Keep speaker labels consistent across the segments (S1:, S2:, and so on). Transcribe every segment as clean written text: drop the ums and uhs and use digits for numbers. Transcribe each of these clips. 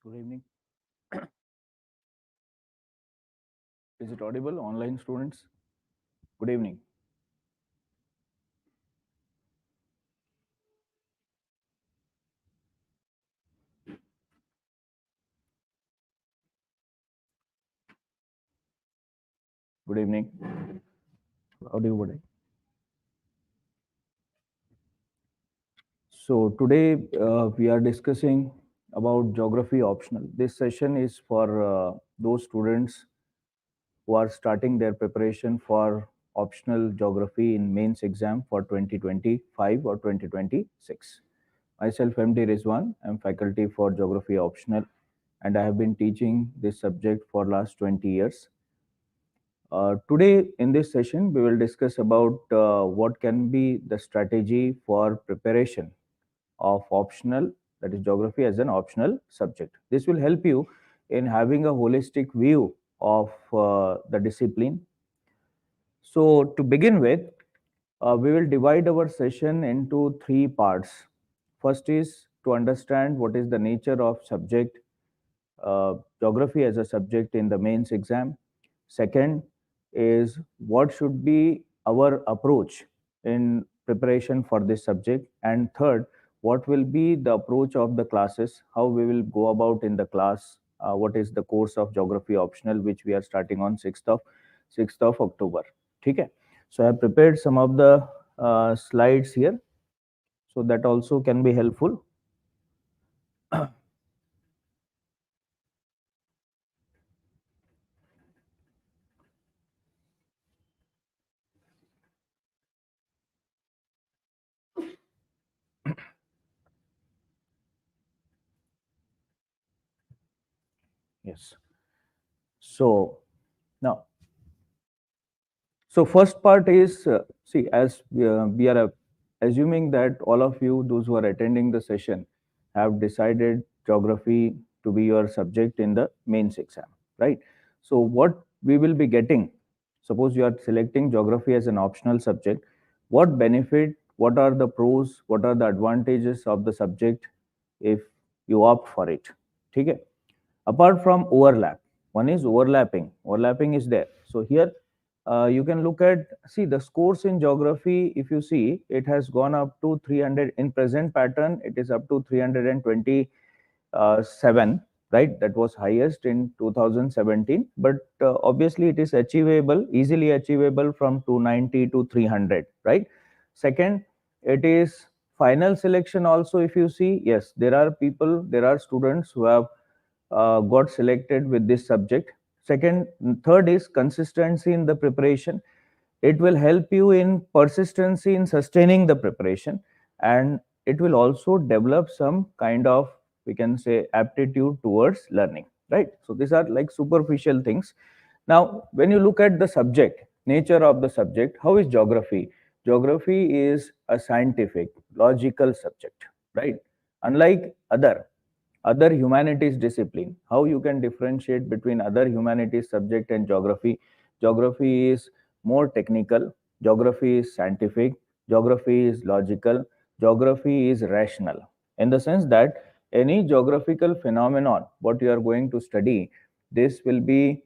S1: Good evening. Is it audible, online students? Good evening. Good evening. Audible. So today we are discussing about geography optional. This session is for those students who are starting their preparation for optional geography in mains exam for 2025 or 2026. Myself, MD Rizwan, I'm faculty for geography optional, and I have been teaching this subject for last 20 years. Today in this session, we will discuss about what can be the strategy for preparation of optional, that is geography as an optional subject. This will help you in having a holistic view of the discipline. So to begin with, we will divide our session into three parts. First is to understand what is the nature of subject, geography as a subject in the mains exam. Second is what should be our approach in preparation for this subject. And third, what will be the approach of the classes, how we will go about in the class, what is the course of geography optional, which we are starting on 6th of October. Okay. So I have prepared some of the slides here, so that also can be helpful. Yes. So now, so first part is, see, as we are assuming that all of you, those who are attending the session, have decided geography to be your subject in the mains exam, right? So what we will be getting, suppose you are selecting geography as an optional subject, what benefit, what are the pros, what are the advantages of the subject if you opt for it? Okay. Apart from overlap, one is overlapping is there. So here you can look at, see the scores in geography. If you see, it has gone up to 300 in present pattern, it is up to 327, right? That was highest in 2017, but obviously it is achievable, easily achievable from 290 to 300, right? Second, it is final selection also. If you see, yes, there are people, there are students who have got selected with this subject. Second, third is consistency in the preparation. It will help you in persistency in sustaining the preparation, and it will also develop some kind of, we can say, aptitude towards learning, right? So these are like superficial things. Now when you look at the subject, nature of the subject, how is geography? Geography is a scientific, logical subject, right? Unlike other humanities discipline, how you can differentiate between other humanities subject and geography? Geography is more technical, geography is scientific, geography is logical, geography is rational, in the sense that any geographical phenomenon what you are going to study, this will be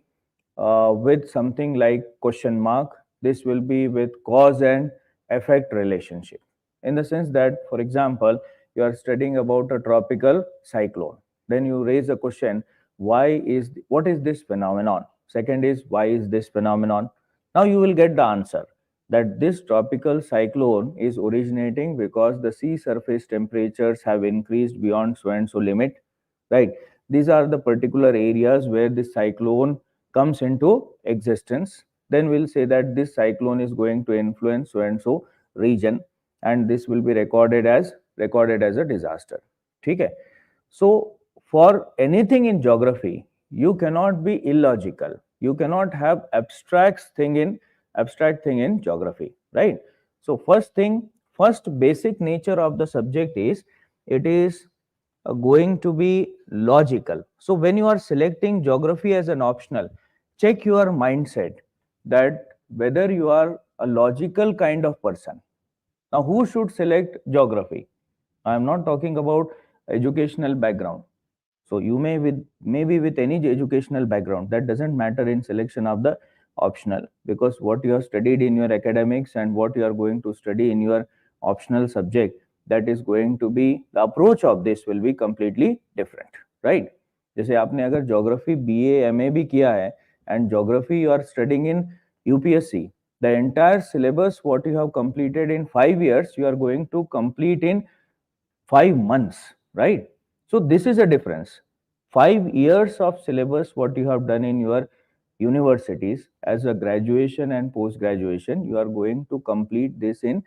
S1: with something like question mark, this will be with cause and effect relationship, in the sense that, for example, you are studying about a tropical cyclone, then you raise a question, what is this phenomenon? Second is, why is this phenomenon? Now you will get the answer that this tropical cyclone is originating because the sea surface temperatures have increased beyond so and so limit, right? These are the particular areas where this cyclone comes into existence. Then we'll say that this cyclone is going to influence so and so region, and this will be recorded as a disaster. Okay. So for anything in geography, you cannot be illogical, you cannot have abstract thing in geography, right? So first basic nature of the subject is, it is going to be logical. So when you are selecting geography as an optional, check your mindset that whether you are a logical kind of person. Now who should select geography? I am not talking about educational background. So you maybe with any educational background, that doesn't matter in selection of the optional, because what you have studied in your academics and what you are going to study in your optional subject, that is going to be, the approach of this will be completely different, right? जैसे आपने अगर geography BA MA भी किया है and geography you are studying in UPSC, the entire syllabus what you have completed in 5 years you are going to complete in 5 months, right? So this is a difference. 5 years of syllabus what you have done in your universities as a graduation and post graduation, you are going to complete this in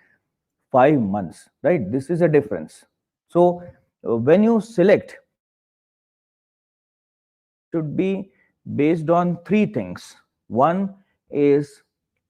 S1: 5 months, right? This is a difference. So when you select, should be based on three things. One is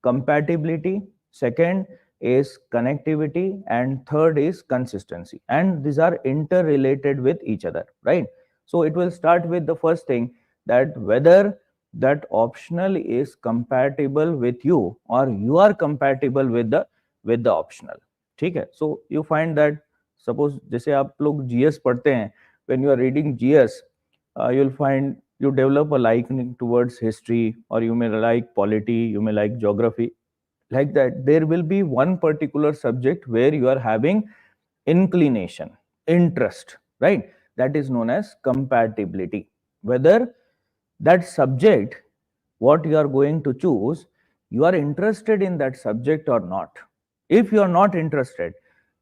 S1: compatibility, second is connectivity, and third is consistency. And these are interrelated with each other, right? So it will start with the first thing, that whether that optional is compatible with you or you are compatible with the optional. ठीक है? So you find that suppose जैसे आप लोग GS पढ़ते हैं, when you are reading GS, you'll find you develop a liking towards history, or you may like polity, you may like geography. Like that, there will be one particular subject where you are having inclination, interest, right? That is known as compatibility. Whether that subject what you are going to choose, you are interested in that subject or not. If you are not interested,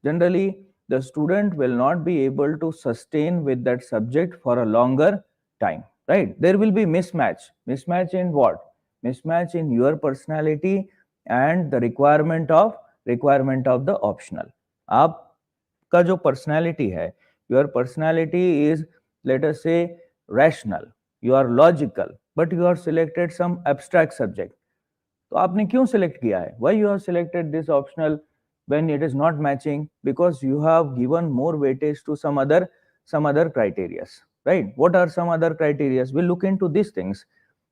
S1: generally the student will not be able to sustain with that subject for a longer time, right? There will be mismatch in what? Mismatch in your personality and the requirement of the optional. आपका जो personality है, your personality is, let us say, rational, you are logical, but you are selected some abstract subject. तो आपने क्यों select किया है? Why you have selected this optional when it is not matching? Because you have given more weightage to some other criteria, right? What are some other criteria? We'll look into these things.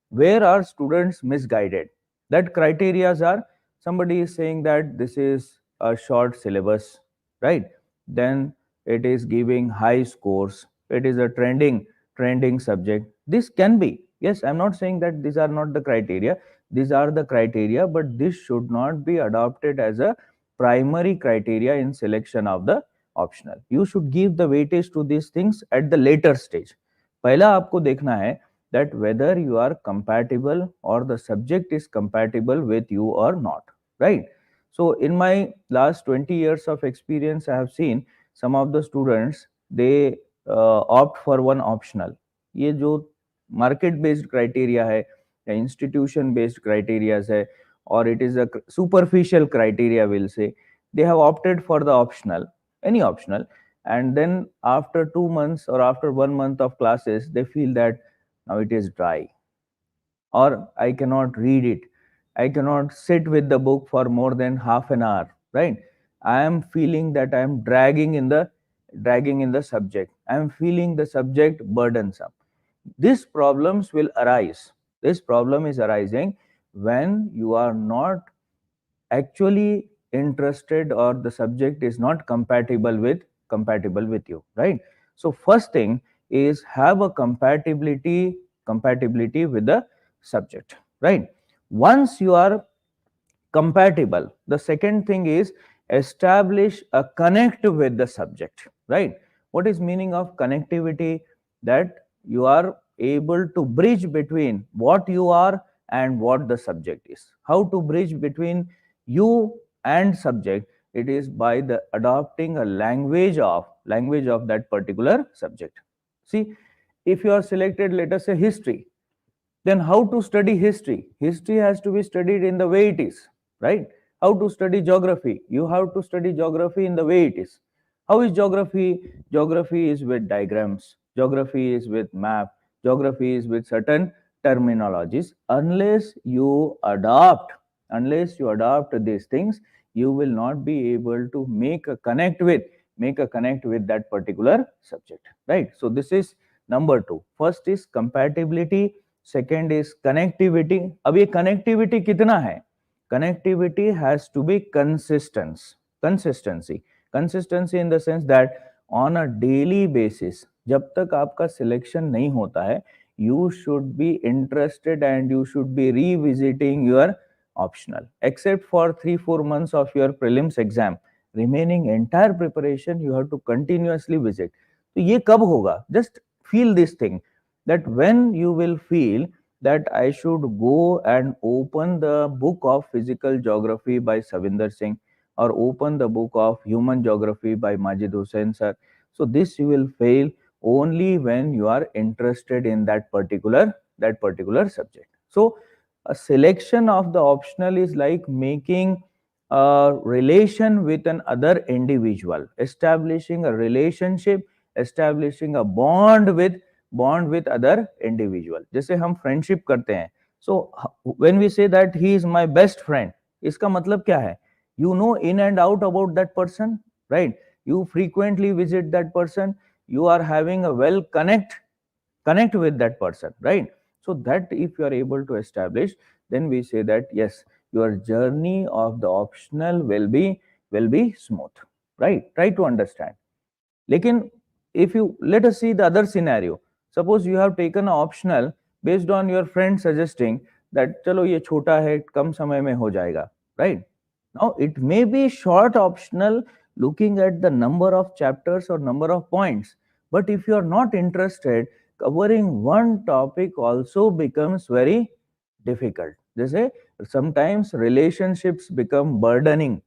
S1: Where are students misguided? That criteria are, somebody is saying that this is a short syllabus, right? Then it is giving high scores, it is a trending subject. This can be, yes, I'm not saying that these are not the criteria, these are the criteria, but this should not be adopted as a primary criteria in selection of the optional. You should give the weightage to these things at the later stage. पहला आपको देखना है that whether you are compatible or the subject is compatible with you or not, right? So in my last 20 years of experience, I have seen some of the students, they opt for one optional. ये जो market based criteria है या institution based criteria है, or it is a superficial criteria, will say, they have opted for the optional, any optional, and then after 2 months or after 1 month of classes, they feel that now it is dry, or I cannot read it, I cannot sit with the book for more than half an hour, right? I am feeling that I am dragging in the subject, I am feeling the subject burdensome. These problems will arise. This problem is arising when you are not actually interested, or the subject is not compatible with you, right? So first thing is have a compatibility with the subject, right? Once you are compatible, the second thing is establish a connect with the subject, right? What is meaning of connectivity? That you are able to bridge between what you are and what the subject is. How to bridge between you and subject? It is by the adopting a language of that particular subject. See, if you are selected, let us say, history, then how to study history? History has to be studied in the way it is, right? How to study geography? You have to study geography in the way it is. How is geography? Geography is with diagrams, geography is with map, geography is with certain terminologies. Unless you adopt these things, you will not be able to make a connect with that particular subject, right? So this is number 2. First is compatibility, second is connectivity. अब ये connectivity कितना है? Connectivity has to be consistency. Consistency in the sense that on a daily basis, जब तक आपका selection नहीं होता है, you should be interested and you should be revisiting your optional. Except for 3-4 months of your prelims exam, remaining entire preparation you have to continuously visit. तो ये कब होगा? Just feel this thing, that when you will feel that I should go and open the book of physical geography by Savinder Singh, or open the book of human geography by Majid Hussain sir. So this you will fail only when you are interested in that particular subject. So a selection of the optional is like making a relation with an other individual, establishing a relationship, establishing a bond with other individual. जैसे हम friendship करते हैं, so when we say that he is my best friend, इसका मतलब क्या है? You know in and out about that person, right? You frequently visit that person, you are having a well connect with that person, right? So that if you are able to establish, then we say that yes, your journey of the optional will be smooth, right? Try to understand. लेकिन if you let us see the other scenario, suppose you have taken an optional based on your friend suggesting that चलो ये छोटा है, कम समय में हो जाएगा, right? Now it may be short optional looking at the number of chapters or number of points, but if you are not interested, covering one topic also becomes very difficult. जैसे sometimes relationships become burdening,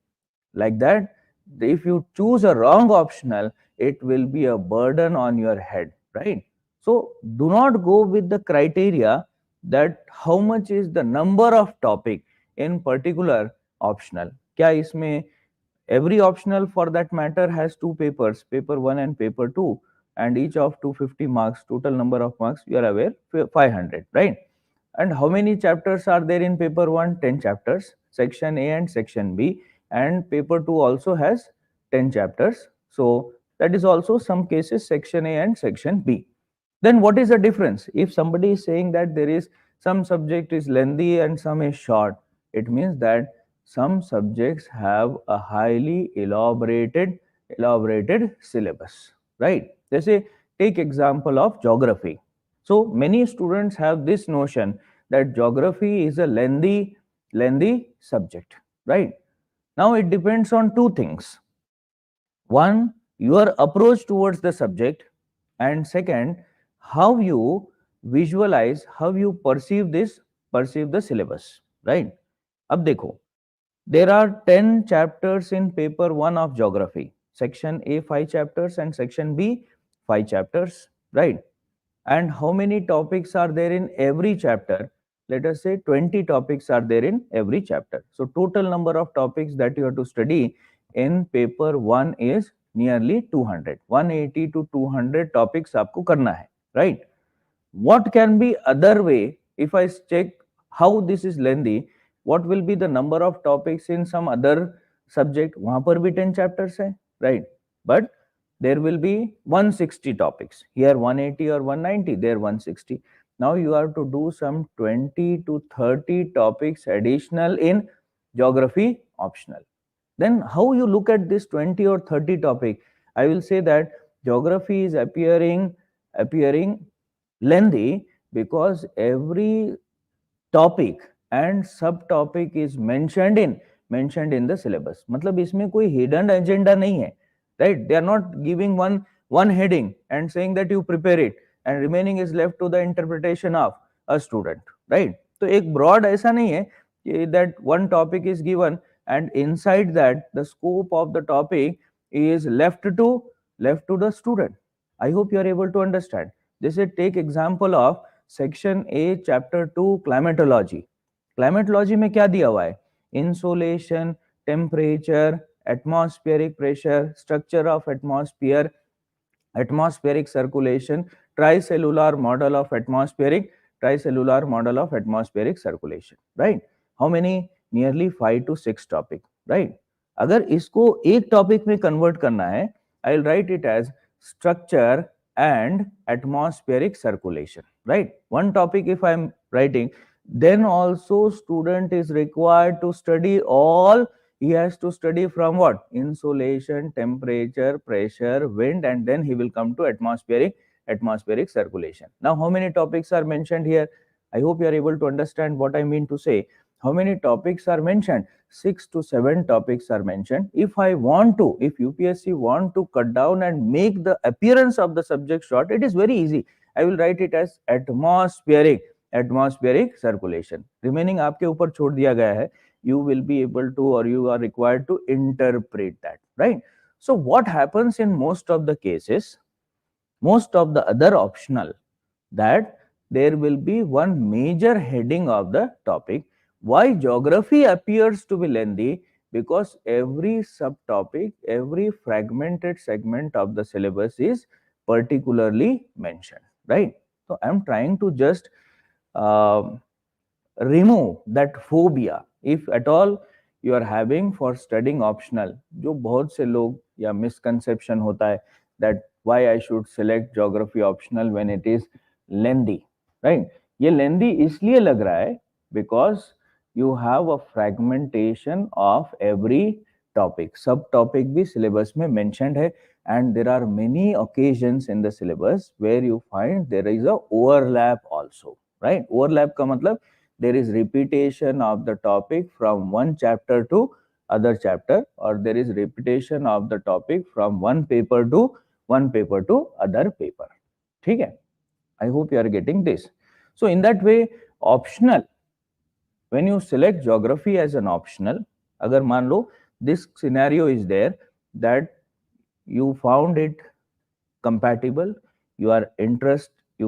S1: like that. If you choose a wrong optional, it will be a burden on your head, right? So do not go with the criteria that how much is the number of topic in particular optional. क्या इसमें every optional for that matter has two papers, paper 1 and paper 2, and each of 250 marks, total number of marks you are aware 500, right? And how many chapters are there in paper 1? 10 chapters, section A and section B, and paper 2 also has 10 chapters. So that is also some cases section A and section B. Then what is the difference? If somebody is saying that there is some subject is lengthy and some is short, it means that some subjects have a highly elaborated syllabus, right? Jैसे take example of geography. So many students have this notion that geography is a lengthy subject, right? Now it depends on two things. One, your approach towards the subject, and second, how you visualize, how you perceive the syllabus, right? अब देखो, there are 10 chapters in paper 1 of geography. Section A 5 chapters and section B 5 chapters, right? And how many topics are there in every chapter? Let us say 20 topics are there in every chapter. So total number of topics that you have to study in paper 1 is nearly 200. 180 to 200 topics आपको करना है, right? What can be other way? If I check how this is lengthy, what will be the number of topics in some other subject? वहां पर भी 10 chapters है, right? But there will be 160 topics. Here 180 or 190, there 160. Now you have to do some 20 to 30 topics additional in geography optional. Then how you look at this 20 or 30 topic? I will say that geography is appearing lengthy because every topic and subtopic is mentioned in the syllabus. मतलब इसमें कोई hidden agenda नहीं है, right? They are not giving one heading and saying that you prepare it and remaining is left to the interpretation of a student, right? तो एक broad ऐसा नहीं है कि that one topic is given and inside that the scope of the topic is left to the student. I hope you are able to understand. जैसे take example of section A chapter 2 climatology. Climatology में क्या दिया हुआ है? Insolation, temperature, atmospheric pressure, structure of atmosphere, atmospheric circulation, tricellular model of atmospheric circulation, right? How many? Nearly 5 to 6 topic, right? अगर इसको एक topic में कन्वर्ट करना है, I will write it as structure and atmospheric circulation, right? One topic if I am writing, then also student is required to study all. He has to study from what? Insolation, temperature, pressure, wind, and then he will come to atmospheric circulation. Now, how many topics are mentioned here? I hope you are able to understand what I mean to say. How many topics are mentioned? 6 to 7 topics are mentioned. If UPSC want to cut down and make the appearance of the subject short, it is very easy. I will write it as atmospheric circulation. Remaining आपके ऊपर छोड़ दिया गया है. You will be able to, or you are required to interpret that, right? So what happens in most of the cases, most of the other optional, that there will be one major heading of the topic. Why geography appears to be lengthy? Because every subtopic, every fragmented segment of the syllabus is particularly mentioned, right? So I am trying to just remove that phobia, if at all you are having for studying optional. जो बहुत से लोग या misconception होता है that why I should select geography optional when it is lengthy, right? ये lengthy इसलिए लग रहा है because you have a fragmentation of every topic. Sub topic भी syllabus में mentioned है, and there are many occasions in the syllabus where you find there is a overlap also, right? Overlap का मतलब there is repetition of the topic from one chapter to other chapter, or there is repetition of the topic from one paper to other paper. ठीक है? I hope you are getting this. So in that way, optional, when you select geography as an optional, अगर मान लो this scenario is there that you found it compatible, you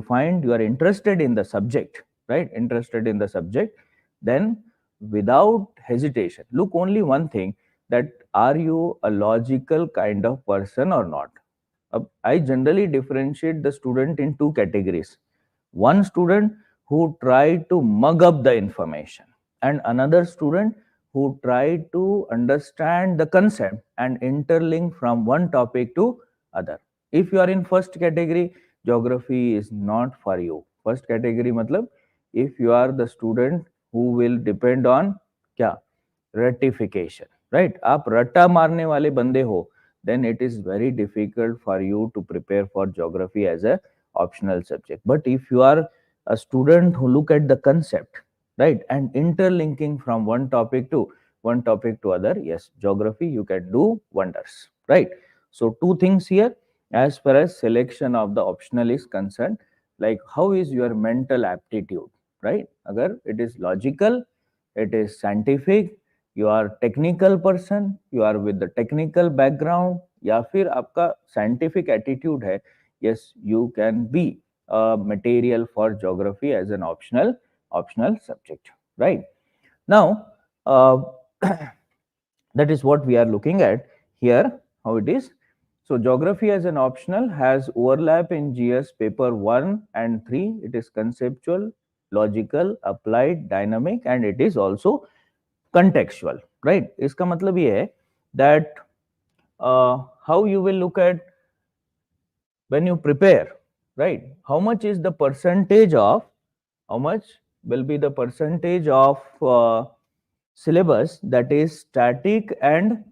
S1: find you are interested in the subject, right? Interested in the subject, then without hesitation, look only one thing, that are you a logical kind of person or not? I generally differentiate the student in two categories. One student who tried to mug up the information, and another student who tried to understand the concept and interlink from one topic to other. If you are in first category, geography is not for you. First category matlab, if you are the student who will depend on क्या ratification, right? आप रट्टा मारने वाले बंदे हो, then it is very difficult for you to prepare for geography as a optional subject. But if you are a student who look at the concept, right, and interlinking from one topic to other, yes, geography you can do wonders, right? So two things here as far as selection of the optional is concerned, like how is your mental aptitude, right? Agar it is logical, it is scientific, you are technical person, you are with the technical background, या फिर आपका scientific attitude है, yes, you can be a material for geography as an optional subject, right? Now, that is what we are looking at here, how it is. So geography as an optional has overlap in GS paper 1 and 3. It is conceptual, logical, applied, dynamic, and it is also contextual, right? इसका मतलब ये है that how you will look at when you prepare, right? How much is the percentage of, how much will be the percentage of syllabus that is static and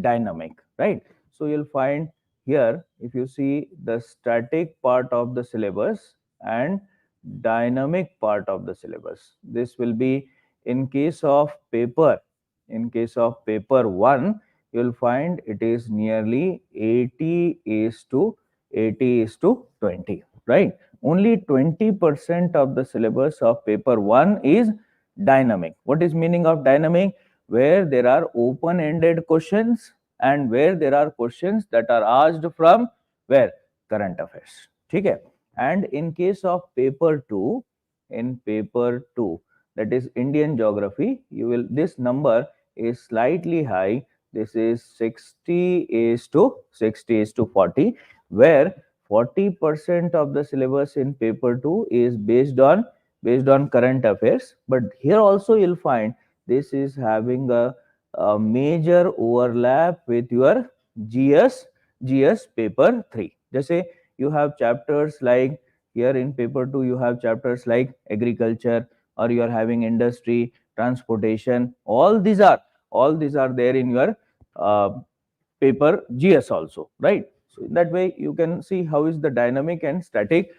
S1: dynamic, right? So you'll find here, if you see the static part of the syllabus and dynamic part of the syllabus, this will be in case of paper 1, you'll find it is nearly 80 is to 20, right? Only 20% of the syllabus of paper 1 is dynamic. What is meaning of dynamic? Where there are open-ended questions and where there are questions that are asked from where? Current affairs. Okay? And in case of paper 2, that is Indian geography, this number is slightly high. This is 60 is to 40, where 40% of the syllabus in paper 2 is based on current affairs. But here also you'll find this is having a major overlap with your GS paper 3. जैसे you have chapters like, here in paper 2 you have chapters like agriculture, or you are having industry, transportation. All these are there in your paper GS also, right? So in that way you can see how is the dynamic and static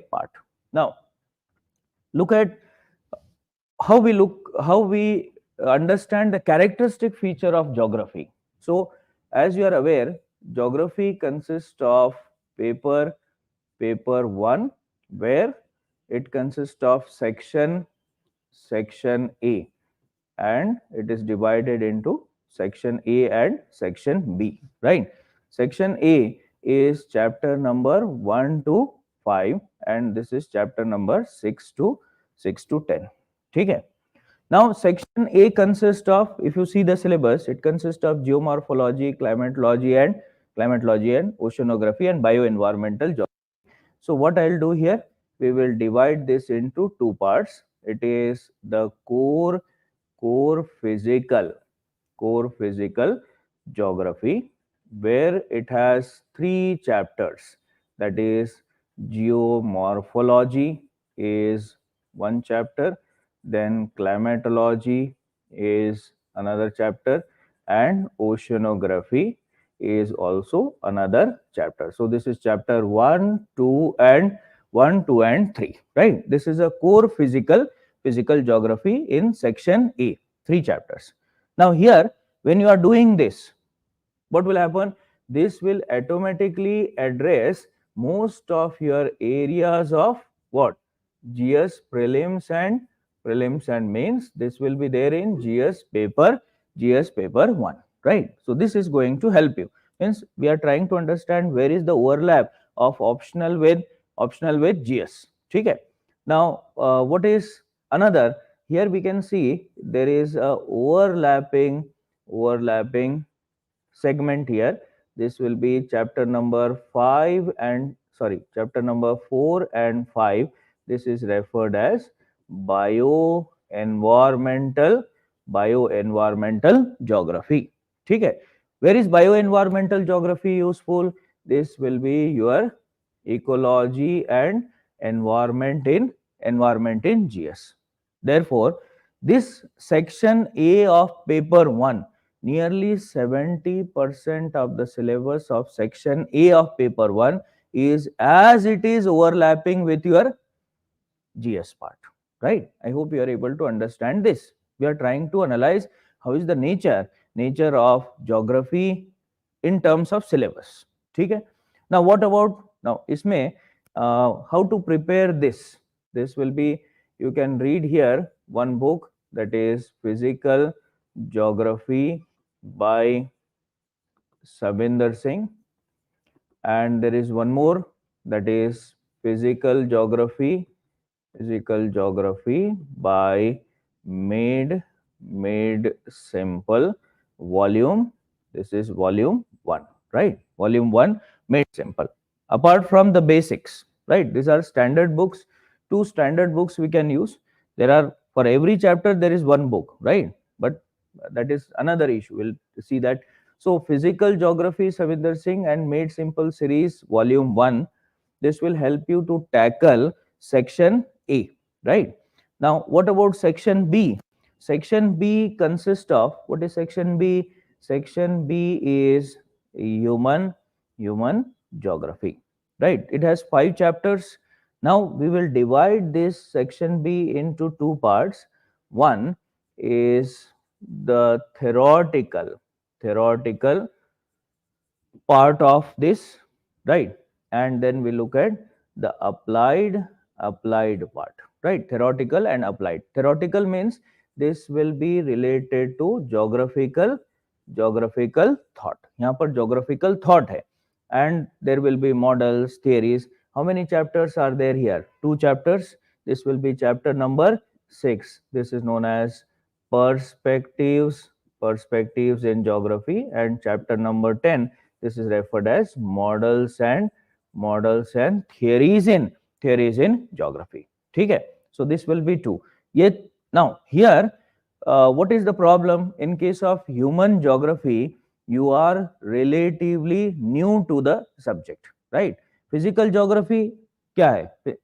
S1: part. Now look at how we understand the characteristic feature of geography. So as you are aware, geography consists of paper 1, where it consists of section A, and it is divided into section A and section B, right? Section A is chapter number 1 to 5, and this is chapter number 6 to 10. Okay. Now section A consists of, if you see the syllabus, it consists of geomorphology, climatology and oceanography and bioenvironmental geography. So what I'll do here, we will divide this into two parts. It is the core physical geography, where it has three chapters. That is, geomorphology is one chapter, then climatology is another chapter, and oceanography is also another chapter. So this is chapter 1, 2 and 3, right? This is a core physical geography in section A, three chapters. Now here, when you are doing this, what will happen? This will automatically address most of your areas of what? GS prelims and mains. This will be there in GS paper 1, right? So this is going to help you. Means we are trying to understand where is the overlap of optional with GS. Okay. Now what is another? Here we can see there is a overlapping segment here. This will be chapter number 5 and chapter number 4 and 5. This is referred as bioenvironmental geography. Okay. Where is bioenvironmental geography useful? This will be your ecology and environment in GS. Therefore, this section A of paper 1, nearly 70% of the syllabus of section A of paper 1 is as it is overlapping with your GS part, right? I hope you are able to understand this. We are trying to analyze how is the nature of geography in terms of syllabus. Okay. Now what about now isme how to prepare this? This will be, you can read here one book, that is Physical Geography by Sabinder Singh, and there is one more, that is Physical Geography by Made Simple, volume, this is volume 1, right? Volume 1, Made Simple. Apart from the basics, right? These are standard books. Two standard books we can use. There are, for every chapter there is one book, right? But that is another issue. We'll see that. So Physical Geography, Savinder Singh and Made Simple series, volume 1. This will help you to tackle section A, right? Now, what about section B? Section B consists of, what is section B? Section B is human geography, right? It has 5 chapters. Now we will divide this section B into two parts. One is the theoretical part of this, right? And then we look at the applied part, right? Theoretical and applied. Theoretical means this will be related to geographical thought. यहाँ पर geographical thought है, and there will be models, theories. How many chapters are there here? 2 chapters. This will be chapter number 6. This is known as perspectives in geography, and chapter number 10, this is referred as models and theories in geography. Okay. So this will be 2. Yet now here, what is the problem? In case of human geography, you are relatively new to the subject, right? Physical geography क्या है?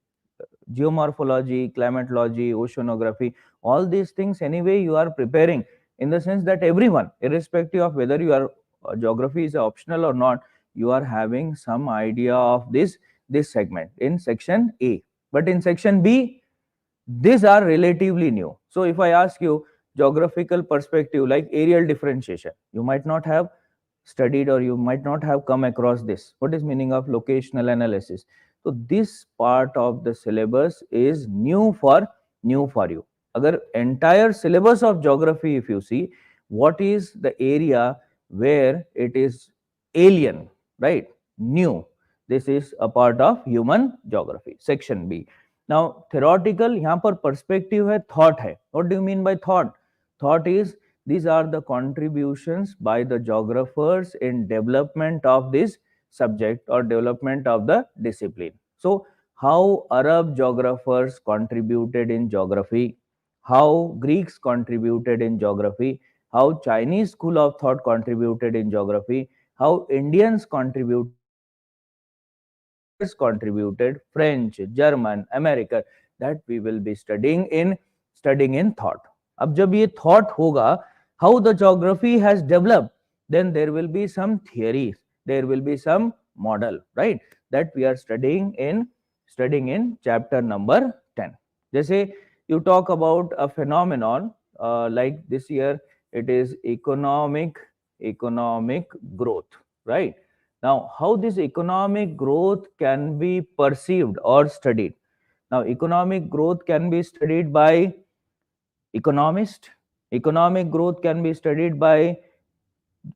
S1: Geomorphology, climatology, oceanography, all these things anyway you are preparing, in the sense that everyone, irrespective of whether your geography is optional or not, you are having some idea of this segment in section A. But in section B, these are relatively new. So if I ask you geographical perspective like areal differentiation, you might not have studied or you might not have come across this. What is meaning of locational analysis? So this part of the syllabus is new for you. Agar entire syllabus of geography, if you see, what is the area where it is alien, right? New. This is a part of human geography, section B. Now theoretical, यहाँ पर perspective है, thought है. What do you mean by thought? Thought is these are the contributions by the geographers in development of this subject or development of the discipline. So how Arab geographers contributed in geography, how Greeks contributed in geography, how Chinese school of thought contributed in geography, how Indians contributed in geography, how others contributed, French, German, American, that we will be studying in thought. अब जब ये thought होगा, how the geography has developed, then there will be some theories, there will be some model, right? That we are studying in chapter number 10. जैसे you talk about a phenomenon like this year, it is economic growth, right? Now, how this economic growth can be perceived or studied? Now, economic growth can be studied by economist, economic growth can be studied by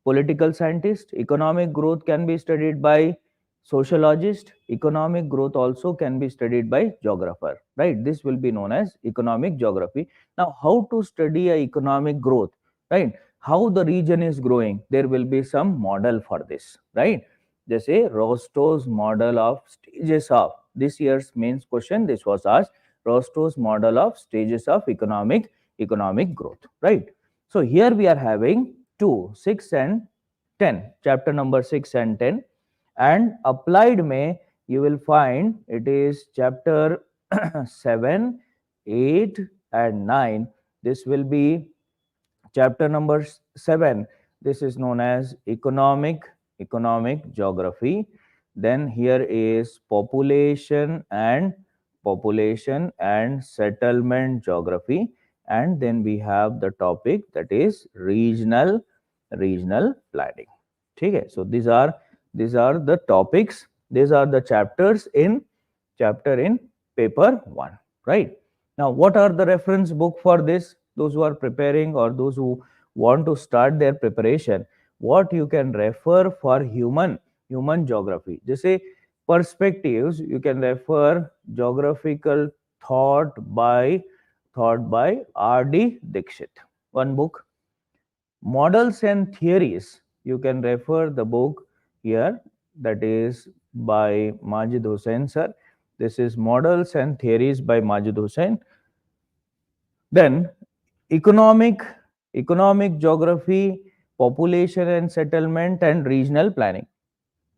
S1: political scientist, economic growth can be studied by sociologist, economic growth also can be studied by geographer, right? This will be known as economic geography. Now how to study a economic growth, right? How the region is growing, there will be some model for this, right? जैसे Rostow's model of stages of this year's mains question, this was asked, Rostow's model of stages of economic growth, right? So here we are having 2, 6 and 10, chapter number 6 and 10, and applied may you will find it is chapter 7, 8 and 9. This will be chapter number 7. This is known as economic geography. Then here is population and settlement geography, and then we have the topic that is regional planning. Okay, so these are the topics, these are the chapters in paper 1, right? Now what are the reference book for this? Those who are preparing or those who want to start their preparation, what you can refer for human geography, जैसे perspectives, you can refer geographical thought by R.D. Dixit, one book. Models and theories, you can refer the book here, that is by Majid Hussain sir. This is Models and Theories by Majid Hussain. Then economic geography, population and settlement and regional planning.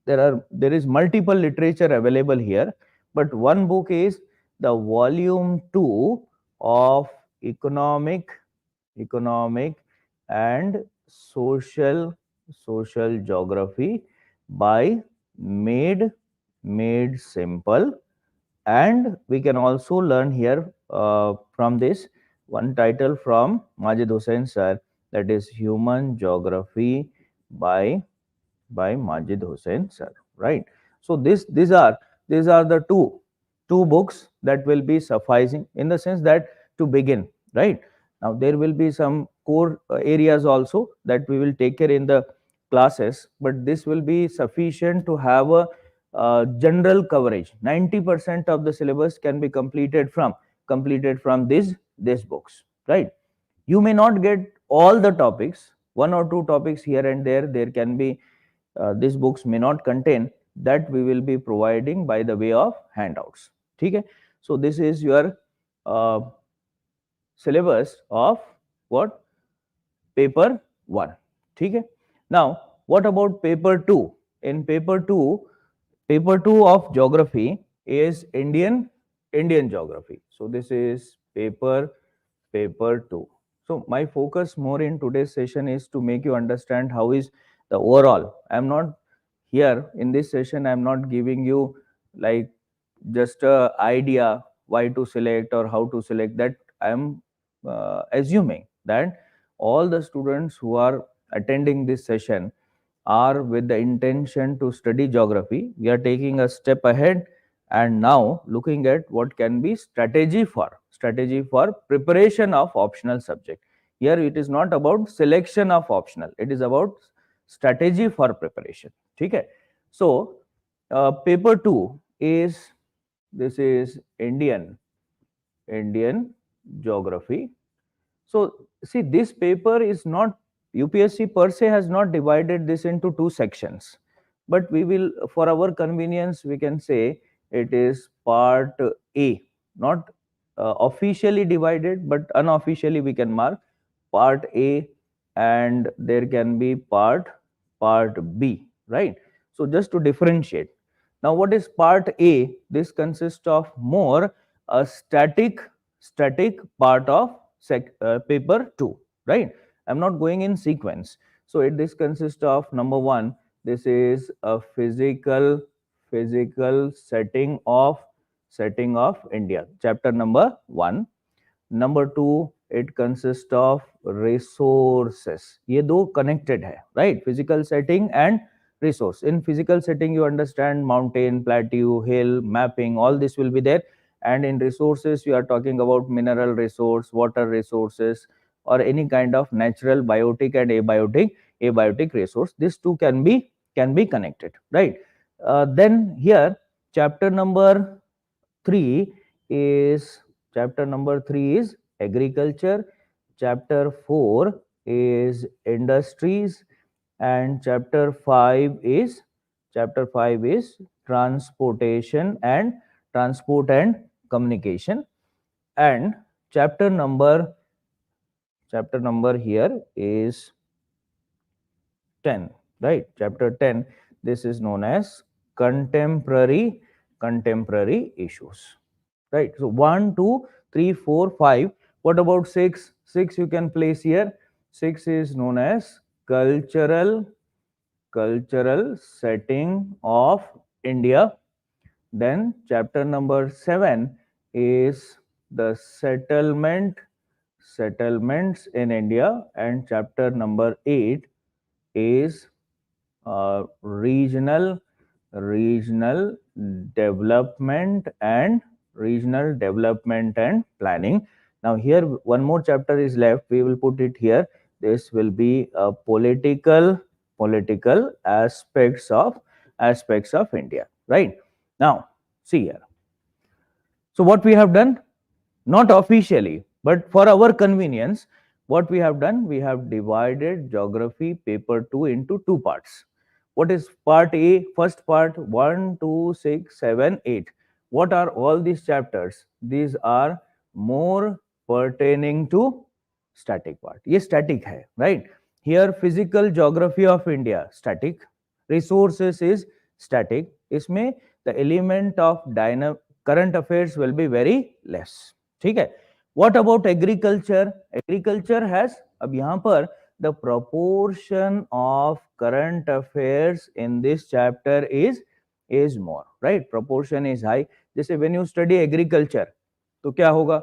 S1: There is multiple literature available here, but one book is the volume 2 of economic and social geography by made simple. And we can also learn here from this one title from Majid Hussain sir, that is Human Geography by Majid Hussain sir, right? So these are the two books that will be sufficing in the sense that to begin, right? Now there will be some core areas also that we will take care in the classes, but this will be sufficient to have a general coverage. 90% of the syllabus can be completed from these books, right? You may not get all the topics, one or two topics here and there can be, these books may not contain, that we will be providing by the way of handouts. Okay, so this is your syllabus of what? Paper 1. Okay, now what about paper 2? In paper 2 of geography is Indian geography. So this is paper 2. So my focus more in today's session is to make you understand how is the overall. I am not here in this session I'm not giving you like just a idea why to select or how to select. That I am assuming that all the students who are attending this session are with the intention to study geography. We are taking a step ahead and now looking at what can be strategy for preparation of optional subject. Here it is not about selection of optional, it is about strategy for preparation. Okay. So paper 2 is, this is Indian geography. So see, this paper is not, UPSC per se has not divided this into two sections, but we will, for our convenience, we can say it is part A, not officially divided, but unofficially we can mark part A, and there can be part B, right? So just to differentiate. Now, what is part A? This consists of more a static part of paper 2, right? I'm not going in sequence. So this consists of number 1, this is a physical setting of India, chapter number 1. Number 2, it consists of resources. ये दो connected है, right? Physical setting and resource. In physical setting you understand mountain, plateau, hill, mapping, all this will be there. And in resources you are talking about mineral resource, water resources, or any kind of natural biotic and abiotic resource. These two can be connected, right? Then here chapter number 3 is agriculture, chapter 4 is industries, and chapter 5 is transport and communication. And chapter number here is 10, right? Chapter 10, this is known as contemporary issues, right? So 1, 2, 3, 4, 5. What about 6? 6 you can place here. 6 is known as cultural setting of India. Then chapter number 7 is the settlements in India, and chapter number 8 is regional development and planning. Now here one more chapter is left, we will put it here. This will be political aspects of India, right? Now see here, so what we have done, not officially, but for our convenience, what we have done, we have divided geography paper 2 into two parts. What is part A? First part, 1, 2, 6, 7, 8. What are all these chapters? These are more pertaining to static part. ये static है, right? Here physical geography of India, static. Resources is static. इसमें the element of current affairs will be very less. ठीक है. What about agriculture? Agriculture has, अब यहाँ पर the proportion of current affairs in this chapter is more, right? Proportion is high. जैसे when you study agriculture, तो क्या होगा?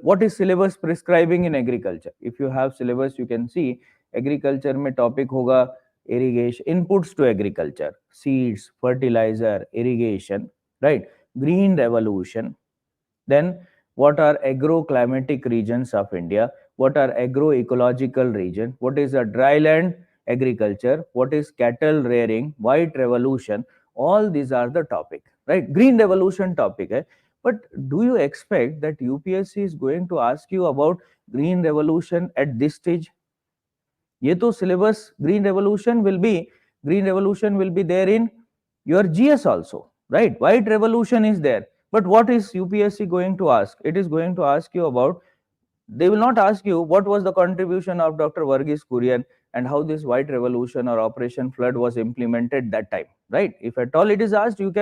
S1: What is syllabus prescribing in agriculture? If you have syllabus, you can see agriculture में topic होगा irrigation, inputs to agriculture, seeds, fertilizer, irrigation, right? Green revolution. Then what are agroclimatic regions of India? What are agroecological region? What is a dryland agriculture? What is cattle rearing? White revolution? All these are the topic, right? Green revolution topic hai. But do you expect that UPSC is going to ask you about green revolution at this stage? ये तो syllabus green revolution will be there in your GS also, right? White revolution is there. But what is UPSC going to ask? It is going to ask you about, they will not ask you what was the contribution of Dr. Varghese Kurian and how this white revolution or Operation Flood was implemented that time, right? If at all it is asked, you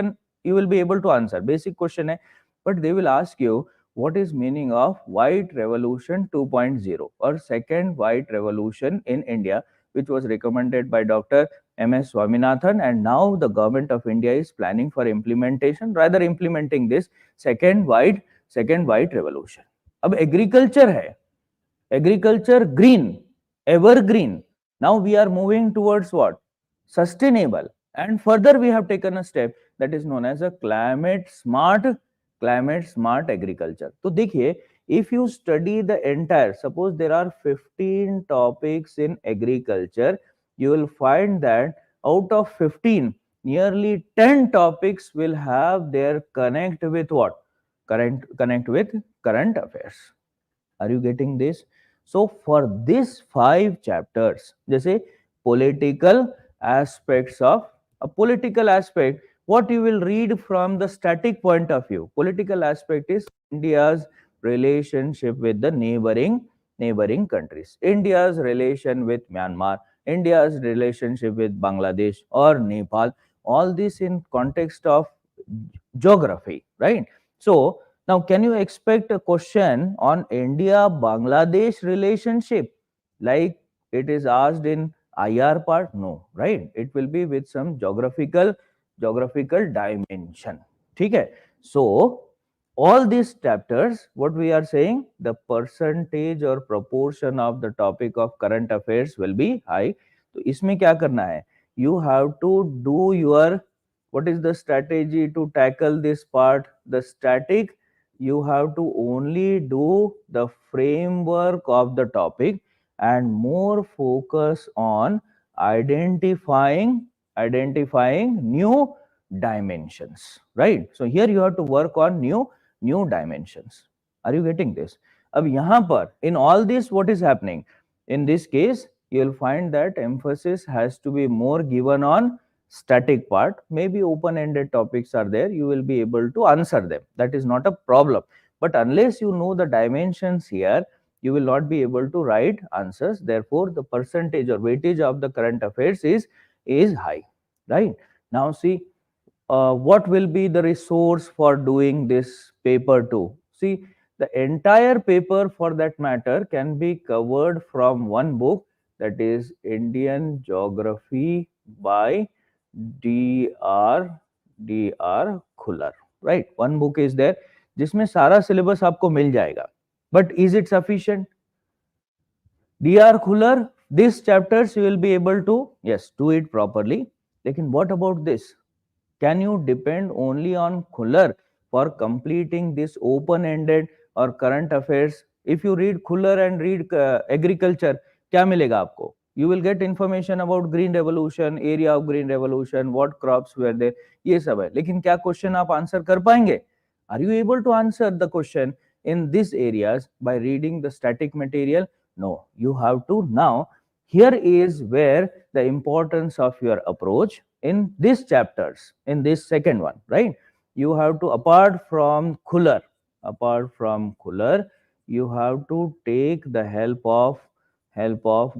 S1: will be able to answer. Basic question hai. But they will ask you what is meaning of white revolution 2.0 or second white revolution in India, which was recommended by Dr. MS Swaminathan, and now the government of India is planning for implementation, rather implementing this second white revolution. अब agriculture है, agriculture green, evergreen. Now we are moving towards what? Sustainable. And further we have taken a step that is known as a climate smart agriculture. तो देखिए, if you study the entire, suppose there are 15 topics in agriculture, you will find that out of 15, nearly 10 topics will have their connect with what? Connect with current affairs. Are you getting this? So for these 5 chapters, जैसे political aspects of a political aspect, what you will read from the static point of view. Political aspect is India's relationship with the neighboring countries, India's relation with Myanmar, India's relationship with Bangladesh or Nepal. All this in context of geography, right? So now, can you expect a question on India-Bangladesh relationship like it is asked in IR part? No, right? It will be with some geographical dimension. Okay? So, all these chapters, what we are saying, the percentage or proportion of the topic of current affairs will be high. So, इसमें क्या करना है? You have to do your, what is the strategy to tackle this part? The static, you have to only do the framework of the topic and more focus on identifying new dimensions, right? So here you have to work on new dimensions. Are you getting this? अब यहाँ पर in all this, what is happening in this case, you will find that emphasis has to be more given on static part. Maybe open ended topics are there, you will be able to answer them, that is not a problem. But unless you know the dimensions here, you will not be able to write answers. Therefore the percentage or weightage of the current affairs is high, right? Now see, what will be the resource for doing this paper too? See, the entire paper for that matter can be covered from one book, that is Indian Geography by D.R. Khular, right? One book is there जिसमें सारा syllabus आपको मिल जाएगा. But is it sufficient? D.R. Khular, these chapters you will be able to, yes, do it properly. लेकिन what about this? Can you depend only on Khular for completing this open-ended or current affairs? If you read Khular and read agriculture, क्या मिलेगा आपको? You will get information about green revolution, area of green revolution, what crops were there, ये सब है. लेकिन क्या question आप answer कर पाएंगे? Are you able to answer the question in these areas by reading the static material? No, you have to now. Here is where the importance of your approach in these chapters, in this second one, right? You have to, apart from Khular, you have to take the help of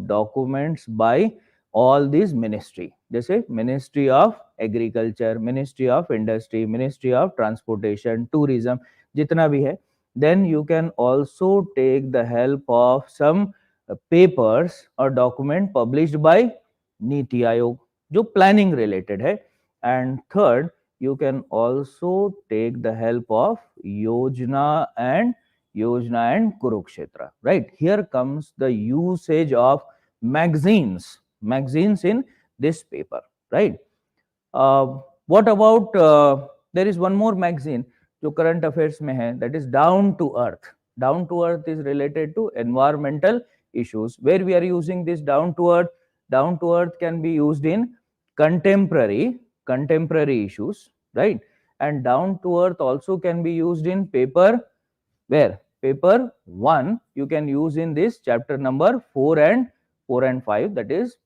S1: documents by all these ministry. जैसे Ministry of Agriculture, Ministry of Industry, Ministry of Transportation, Tourism, जितना भी है. Then you can also take the help of some papers or document published by Niti Aayog, जो planning related है. And third, you can also take the help of Yojana and Kurukshetra, right? Here comes the usage of magazines in this paper, right? What about there is one more magazine जो current affairs में है, that is Down to Earth. Down to Earth is related to environmental issues. Where we are using this Down to Earth? Down to Earth can be used in contemporary issues, right? And Down to Earth also can be used in paper, where paper 1 you can use in this chapter number 4 and 5, that is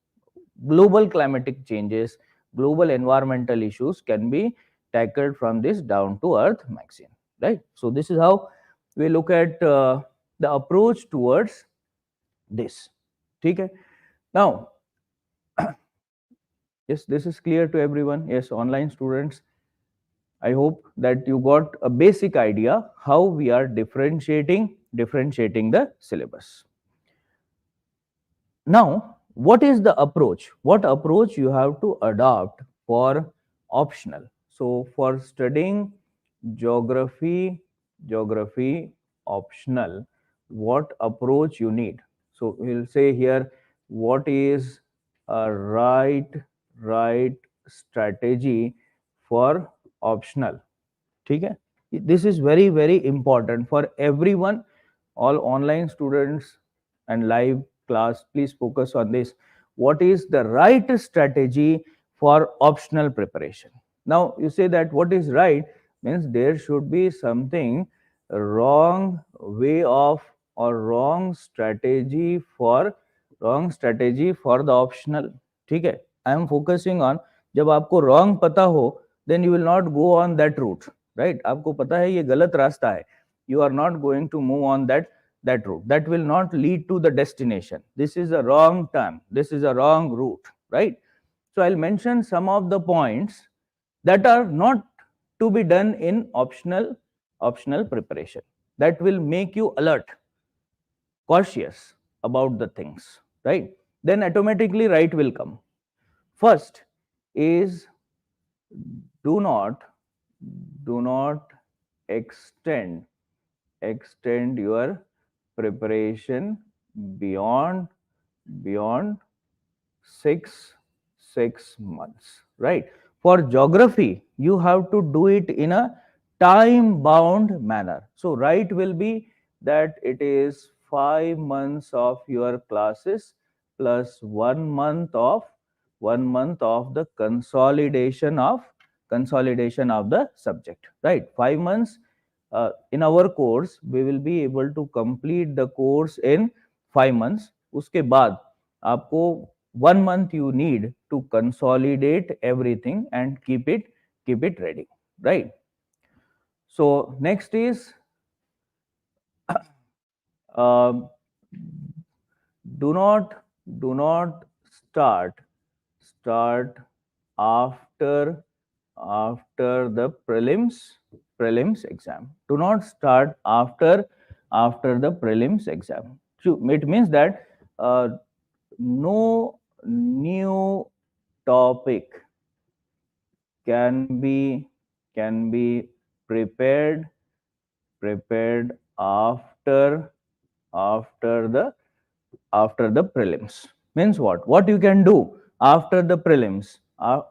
S1: global climatic changes, global environmental issues can be tackled from this Down to Earth magazine, right? So this is how we look at the approach towards this. Okay. Now, yes, this is clear to everyone. Yes, online students, I hope that you got a basic idea how we are differentiating the syllabus. Now, what is the approach? What approach you have to adopt for optional? So for studying geography optional, what approach you need? So we'll say here, what is a right strategy for optional? ठीक है, this is very very important for everyone, all online students and live class, please focus on this. What is the right strategy for optional preparation? Now you say that what is right means there should be something wrong way of or wrong strategy for the optional. ठीक है, I am focusing on, जब आपको wrong पता हो then you will not go on that route, right? आपको पता है ये गलत रास्ता है, you are not going to move on that route, that will not lead to the destination. This is a wrong turn, this is a wrong route, right? So I'll mention some of the points that are not to be done in optional preparation, that will make you alert, cautious about the things, right? Then automatically right will come. First is, do not extend your preparation beyond 6 months, right? For geography you have to do it in a time bound manner. So right will be that it is 5 months of your classes plus 1 month of the consolidation of the subject, right? 5 months. In our course we will be able to complete the course in 5 months. उसके बाद आपको 1 month you need to consolidate everything and keep it ready, right? So next is um, do not start after the prelims exam. Do not start after the prelims exam. So it means that no new topic can be prepared after the prelims. Means what you can do after the prelims?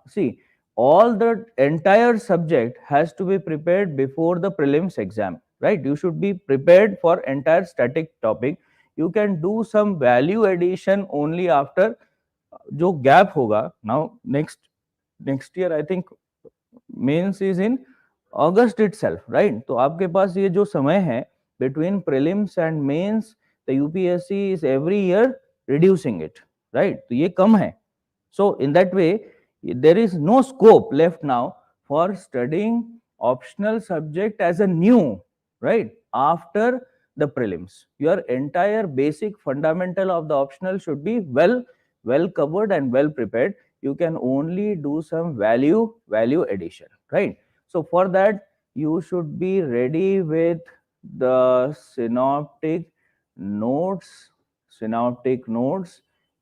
S1: See, all the entire subject has to be prepared before the prelims exam, right? You should be prepared for entire static topic. You can do some value addition only after जो gap होगा. Now next year I think mains is in August itself, right? तो आपके पास ये जो समय है between prelims and mains, the UPSC is every year reducing it, right? तो ये कम है. So in that way there is no scope left now for studying optional subject as a new, right, after the prelims. Your entire basic fundamental of the optional should be well covered and well prepared. You can only do some value addition, right? So for that you should be ready with the synoptic notes.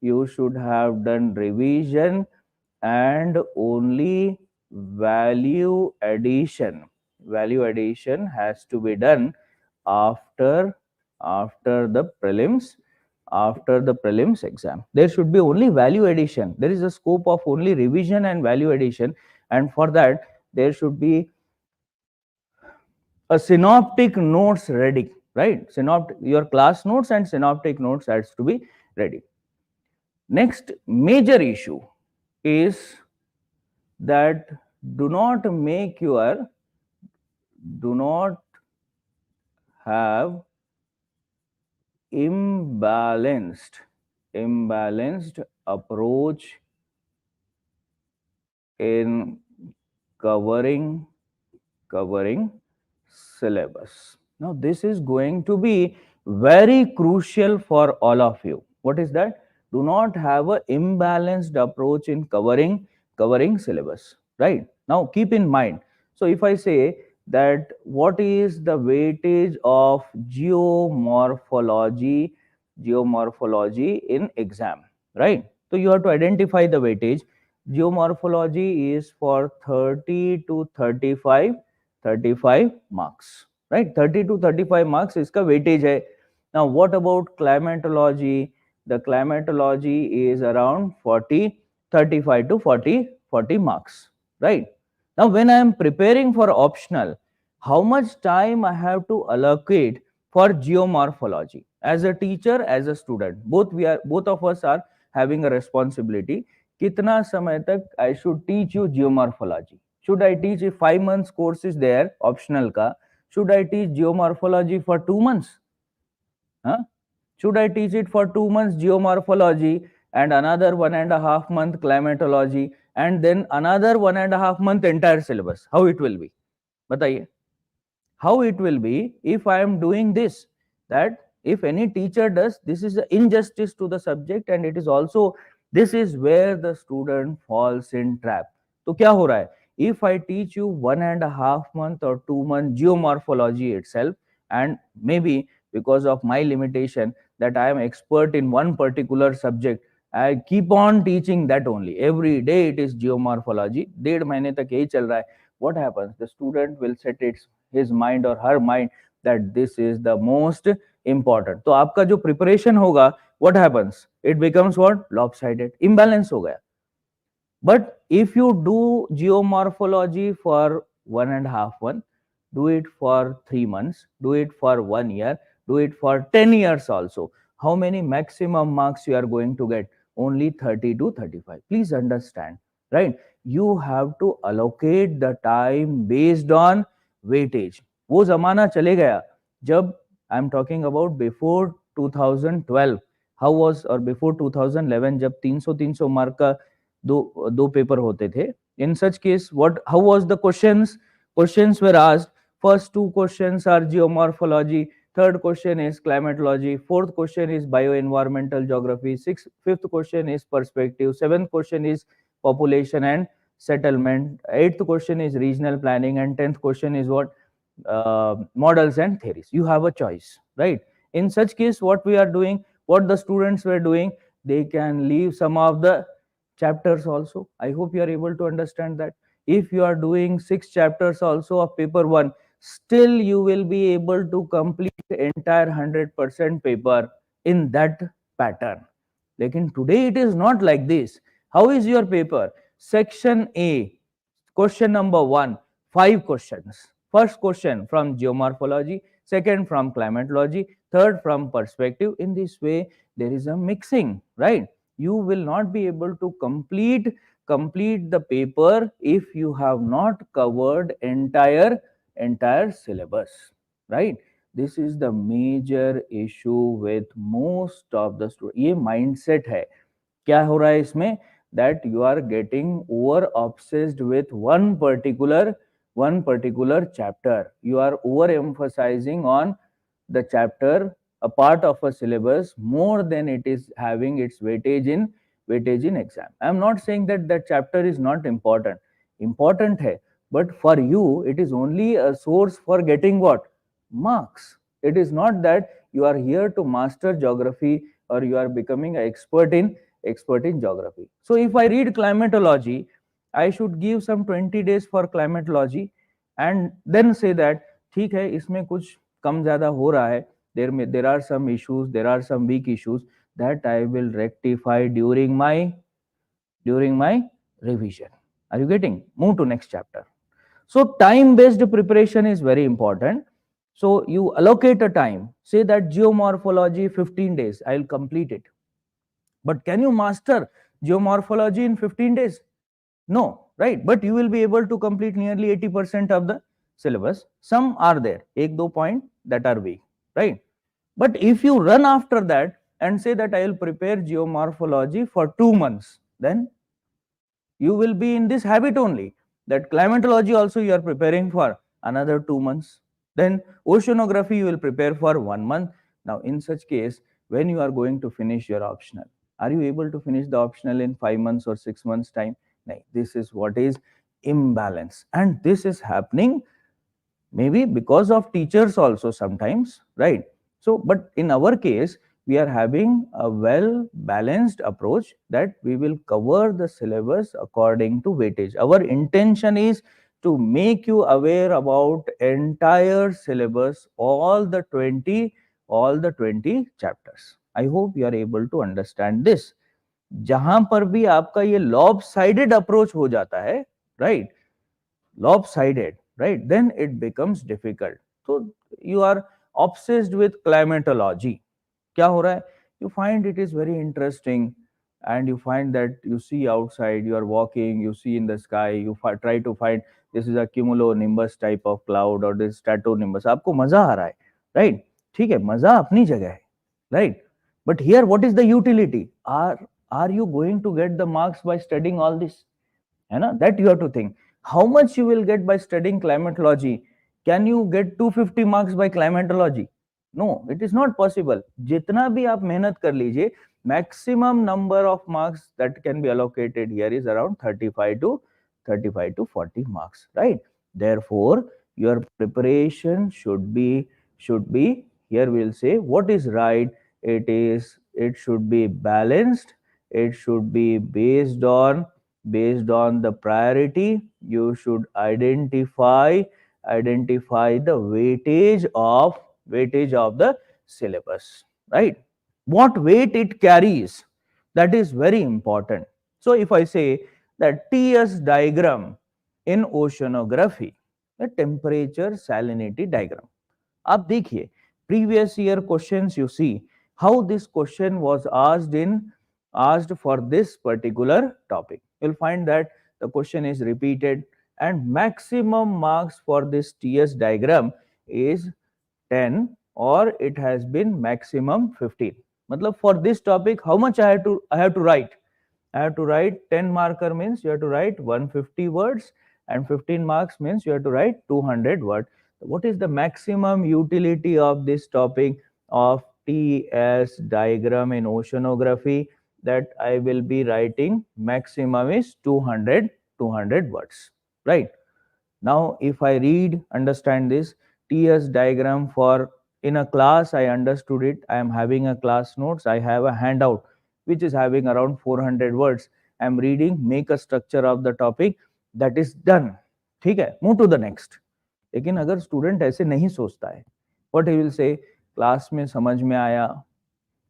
S1: You should have done revision, and only value addition has to be done after the prelims exam. There should be only value addition. There is a scope of only revision and value addition, and for that there should be a synoptic notes ready, right? Your class notes and synoptic notes has to be ready. Next major issue is that do not have imbalanced approach in covering syllabus. Now this is going to be very crucial for all of you. What is that? Do not have a imbalanced approach in covering syllabus, right? Now keep in mind, so if I say that what is the weightage of geomorphology in exam, right? So you have to identify the weightage. Geomorphology is for 30 to 35 marks, right? 30 to 35 marks iska weightage hai. Now what about climatology? The climatology is around 35 to 40 marks, right? Now when I am preparing for optional, how much time I have to allocate for geomorphology? As a teacher, as a student, both of us are having a responsibility. Kitna samay tak I should teach you geomorphology? Should I teach, if 5 months course is there optional ka, should I teach geomorphology for 2 months? Huh? Should I teach it for 2 months geomorphology and another 1.5 month climatology and then another 1.5 month entire syllabus? How it will be? Bataiye. How it will be if I am doing this? That if any teacher does, this is an injustice to the subject, and it is also, this is where the student falls in trap. So kya ho raha hai? If I teach you 1.5 month or 2 month geomorphology itself, and maybe because of my limitation that I am expert in one particular subject, I keep on teaching that only. Every day it is geomorphology. 1.5 महीने तक यही चल रहा है. What happens? The student will set his mind or her mind that this is the most important. तो आपका जो preparation होगा, what happens? It becomes what? Lopsided, imbalance हो गया. But if you do geomorphology for 1.5 month, do it for 3 months, do it for 1 year, do it for 10 years also. How many maximum marks you are going to get? Only 30 to 35. Please understand, right? You have to allocate the time based on weightage. वो जमाना चले गया जब I am talking about before 2012. How was, और before 2011 जब 300 mark का दो paper होते थे. In such case, how was the questions were asked? First two questions are geomorphology, third question is climatology, fourth question is bioenvironmental geography, fifth question is perspective, seventh question is population and settlement, eighth question is regional planning, and 10th question is what? Models and theories. You have a choice, right? In such case, what we are doing, what the students were doing, they can leave some of the chapters also. I hope you are able to understand that. If you are doing 6 chapters also of paper 1, still you will be able to complete the entire 100% paper in that pattern. Lekin today it is not like this. How is your paper? Section A, question number 1, 5 questions. First question from geomorphology, second from climatology, third from perspective. In this way, there is a mixing, right? You will not be able to complete the paper if you have not covered entire syllabus, right? This is the major issue with most of the students. ये mindset है. क्या हो रहा है इसमें? That you are getting over obsessed with one particular chapter. You are over emphasizing on the chapter, a part of a syllabus, more than it is having its weightage in exam. I am not saying that that chapter is not important. Important hai, but for you it is only a source for getting what? Marks. It is not that you are here to master geography or you are becoming an expert in geography. So if I read climatology, I should give some 20 days for climatology and then say that ठीक है, इसमें कुछ कम ज्यादा हो रहा है, there are some issues, there are some weak issues that I will rectify during my revision. Are you getting? Move to next chapter. So time based preparation is very important. So you allocate a time, say that geomorphology 15 days, I will complete it. But can you master geomorphology in 15 days? No, right? But you will be able to complete nearly 80% of the syllabus. Some are there, 1-2 point that are weak, right? But if you run after that and say that I will prepare geomorphology for 2 months, then you will be in this habit only, that climatology also you are preparing for another 2 months. Then oceanography you will prepare for 1 month. Now in such case, when you are going to finish your optional, are you able to finish the optional in 5 months or 6 months time? No. This is what is imbalance, and this is happening maybe because of teachers also sometimes, right? So but in our case, we are having a well balanced approach that we will cover the syllabus according to weightage. Our intention is to make you aware about entire syllabus, all the 20 chapters. I hope you are able to understand this. जहां पर भी आपका ये lobe sided approach हो जाता है, right, lopsided, right, then it becomes difficult. So you are obsessed with climatology. Kya ho raha hai? You find it is very interesting, and you find that you see outside, you are walking, you see in the sky, you try to find this is a cumulonimbus type of cloud or this stratonimbus. आपको मजा आ रहा है, right? ठीक है, मजा अपनी जगह है, right? But here, what is the utility? Are you going to get the marks by studying all this? है ना, that you have to think. How much you will get by studying climatology? Can you get 250 marks by climatology? No, it is not possible. जितना भी आप मेहनत कर लीजिए, maximum number of marks that can be allocated here is around 35 to 40 marks, right? Therefore, your preparation should be here. We'll say what is right. It should be balanced. It should be based on the priority. You should identify the weightage of the syllabus, right? What weight it carries, that is very important. So if I say that TS diagram in oceanography, the temperature salinity diagram, आप देखिए previous year questions, you see how this question was asked for this particular topic. You'll find that the question is repeated, and maximum marks for this TS diagram is 10, or it has been maximum 15. Matlab for this topic, how much I have to write? I have to write 10 marker means you have to write 150 words, and 15 marks means you have to write 200 words. What is the maximum utility of this topic of TS diagram in oceanography? That I will be writing maximum is 200 words, right? Now if I read, understand this TS diagram for in a class, I understood it. I am having a class notes, I have a handout which is having around 400 words. I am reading, make a structure of the topic, that is done. ठीक है, move to the next. लेकिन अगर student ऐसे नहीं सोचता है, what he will say, class में समझ में आया,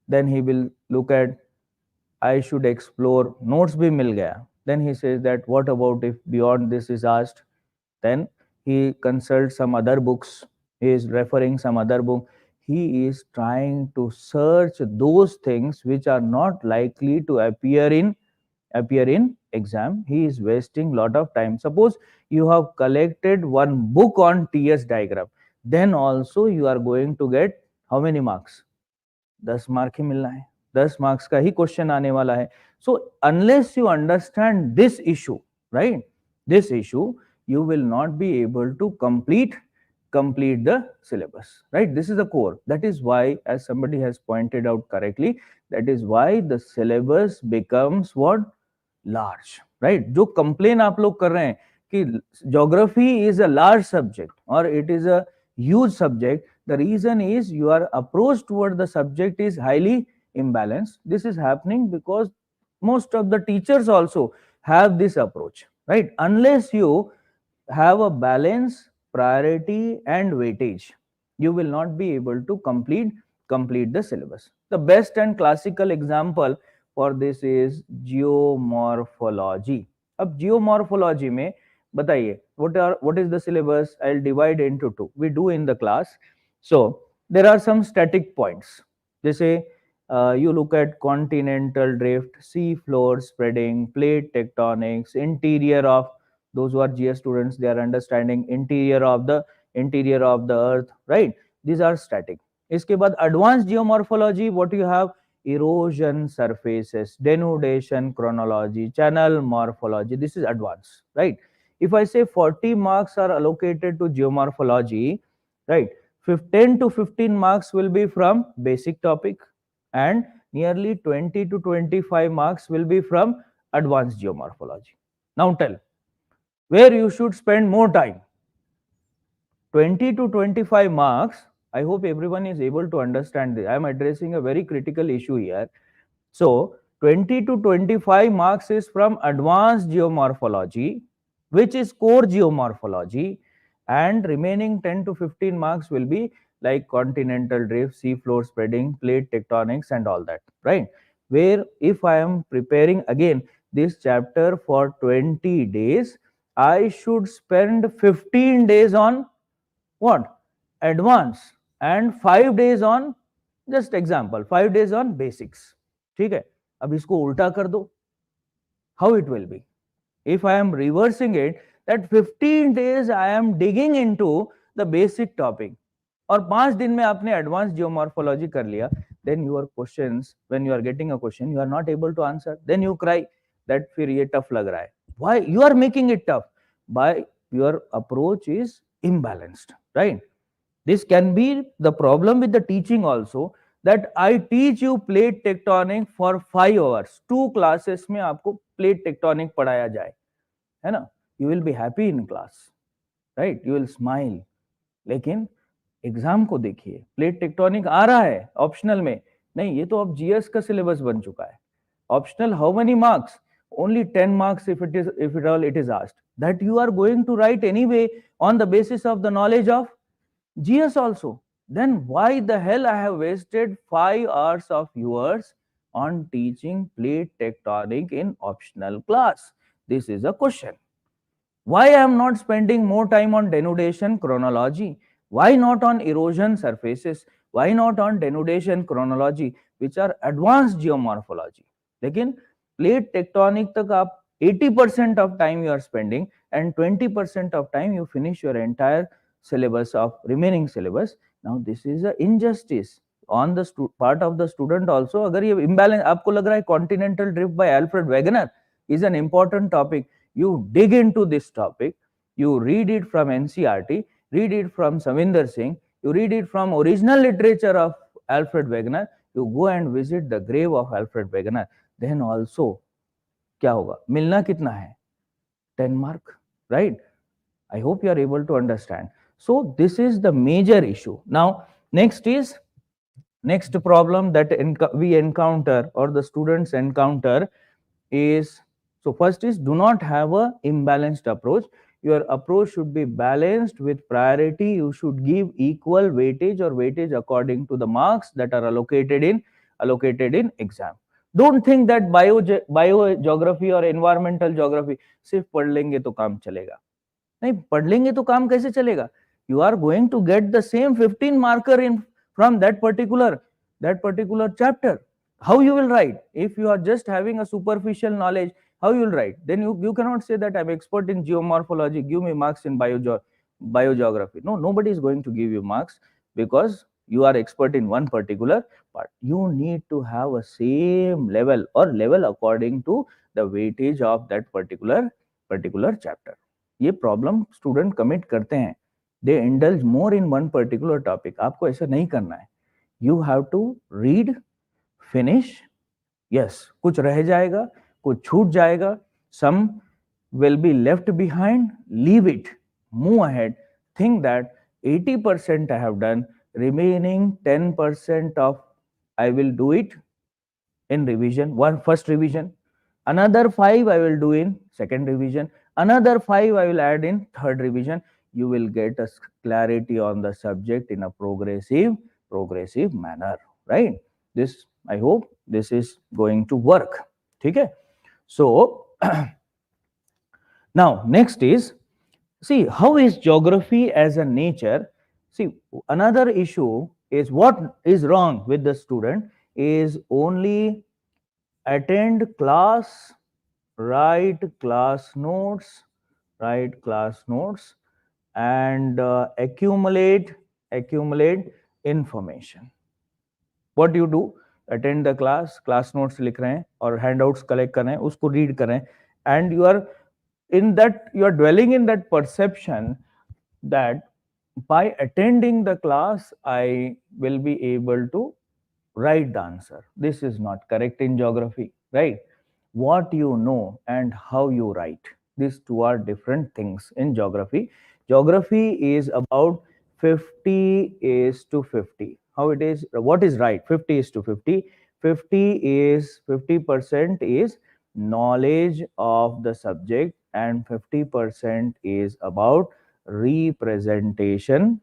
S1: then he will look at I should explore, notes भी मिल गया, then he says that what about if beyond this is asked, then he consults some other books, he is referring some other book, he is trying to search those things which are not likely to appear in exam. He is wasting lot of time. Suppose you have collected one book on TS diagram, then also you are going to get how many marks? 10 mark ही मिलना है, 10 marks का ही question आने वाला है. So unless you understand this issue, right, this issue, you will not be able to complete the syllabus, right? This is the core. That is why, as somebody has pointed out correctly, that is why the syllabus becomes what? Large, right? जो complain आप लोग कर रहे हैं कि geography is a large subject or it is a huge subject, the reason is your approach toward the subject is highly imbalanced. This is happening because most of the teachers also have this approach, right? Unless you have a balance, priority and weightage, you will not be able to complete the syllabus. The best and classical example for this is geomorphology. अब geomorphology में बताइए what is the syllabus? I'll divide into two. We do in the class. So there are some static points. जैसे you look at continental drift, sea floor spreading, plate tectonics, interior of, those who are GS students, they are understanding interior of the earth, right? These are static. इसके बाद advanced geomorphology, what you have? Erosion surfaces, denudation chronology, channel morphology. This is advanced, right? If I say 40 marks are allocated to geomorphology, right, 10 to 15 marks will be from basic topic, and nearly 20 to 25 marks will be from advanced geomorphology. Now tell, where you should spend more time? 20 to 25 marks I hope everyone is able to understand this. I am addressing a very critical issue here. So 20 to 25 marks is from advanced geomorphology, which is core geomorphology, and remaining 10 to 15 marks will be like continental drift, sea floor spreading, plate tectonics, and all that, right? Where if I am preparing again this chapter for 20 days, I should spend 15 days on what? Advance, and 5 days on, just example, 5 days on basics. ठीक है, अब इसको उल्टा कर दो, how it will be. If I am reversing it, that 15 days I am digging into the basic topic, और 5 दिन में आपने advanced geomorphology कर लिया, then your questions, when you are getting a question, you are not able to answer, then you cry that फिर ये tough लग रहा है. Why you are making it tough? By your approach is imbalanced, right? This can be the problem with the teaching also, that I teach you plate tectonic for 5 hours, 2 classes में आपको plate tectonic पढ़ाया जाए, है ना? You will be happy in class, right? You will smile. लेकिन exam को देखिए, plate tectonic आ रहा है ऑप्शनल में, नहीं, ये तो अब जीएस का सिलेबस बन चुका है. Optional how many marks? only 10 marks if at all it is asked, that you are going to write anyway on the basis of the knowledge of GS also. Then why the hell I have wasted 5 hours of yours on teaching plate tectonic in optional class? This is a question. Why I am not spending more time on denudation chronology? Why not on erosion surfaces? Why not on denudation chronology, which are advanced geomorphology? लेकिन plate tectonic तक आप 80% of time you are spending, and 20% of time you finish your entire syllabus of remaining syllabus. Now this is a injustice on the part of the student also. अगर ये imbalance आपको लग रहा है continental drift by Alfred Wegener is an important topic, you dig into this topic, you read it from NCRT, read it from Savinder Singh, you read it from original literature of Alfred Wegener, you go and visit the grave of Alfred Wegener, then also क्या होगा? मिलना कितना है? 10 mark, right? I hope you are able to understand. So this is the major issue. Now next problem that we encounter, or the students encounter, is, so first is, do not have a imbalanced approach. Your approach should be balanced with priority. You should give equal weightage or weightage according to the marks that are allocated in exam. Don't think that bio geography or environmental geography सिर्फ पढ़ लेंगे तो काम चलेगा. नहीं, पढ़ लेंगे तो काम कैसे चलेगा? You are going to get the same 15 marker in from that particular chapter. How you will write? If you are just having a superficial knowledge, how you will write? Then you cannot say that I'm expert in geomorphology, give me marks in biogeography. No, nobody is going to give you marks because you are expert in one particular part. You need to have a same level or level according to the weightage of that particular chapter. ये problem student commit करते हैं, they indulge more in one particular topic. आपको ऐसा नहीं करना है. You have to read, finish. Yes, कुछ रह जाएगा, कुछ छूट जाएगा, सम will be left behind, leave it, move ahead, think that 80% I have done, remaining 10% of I will do it in revision, first revision, another 5 I will do in second revision, another 5 I will add in third revision. You will get a clarity on the subject in a progressive manner, right? This, I hope this is going to work. Okay, so now next is, see, how is geography as a nature? See, another issue is what is wrong with the student is only attend class, write class notes, and accumulate information. What you do? Attend the class notes लिख रहे हैं और handouts collect कर रहे हैं, उसको read कर रहे हैं, and you are in that, you are dwelling in that perception that by attending the class I will be able to write the answer. This is not correct in geography, right? What you know and how you write, these two are different things in geography. Geography is about 50 is to 50. How it is? What is right? 50 is to 50. 50% is knowledge of the subject, and 50% is about representation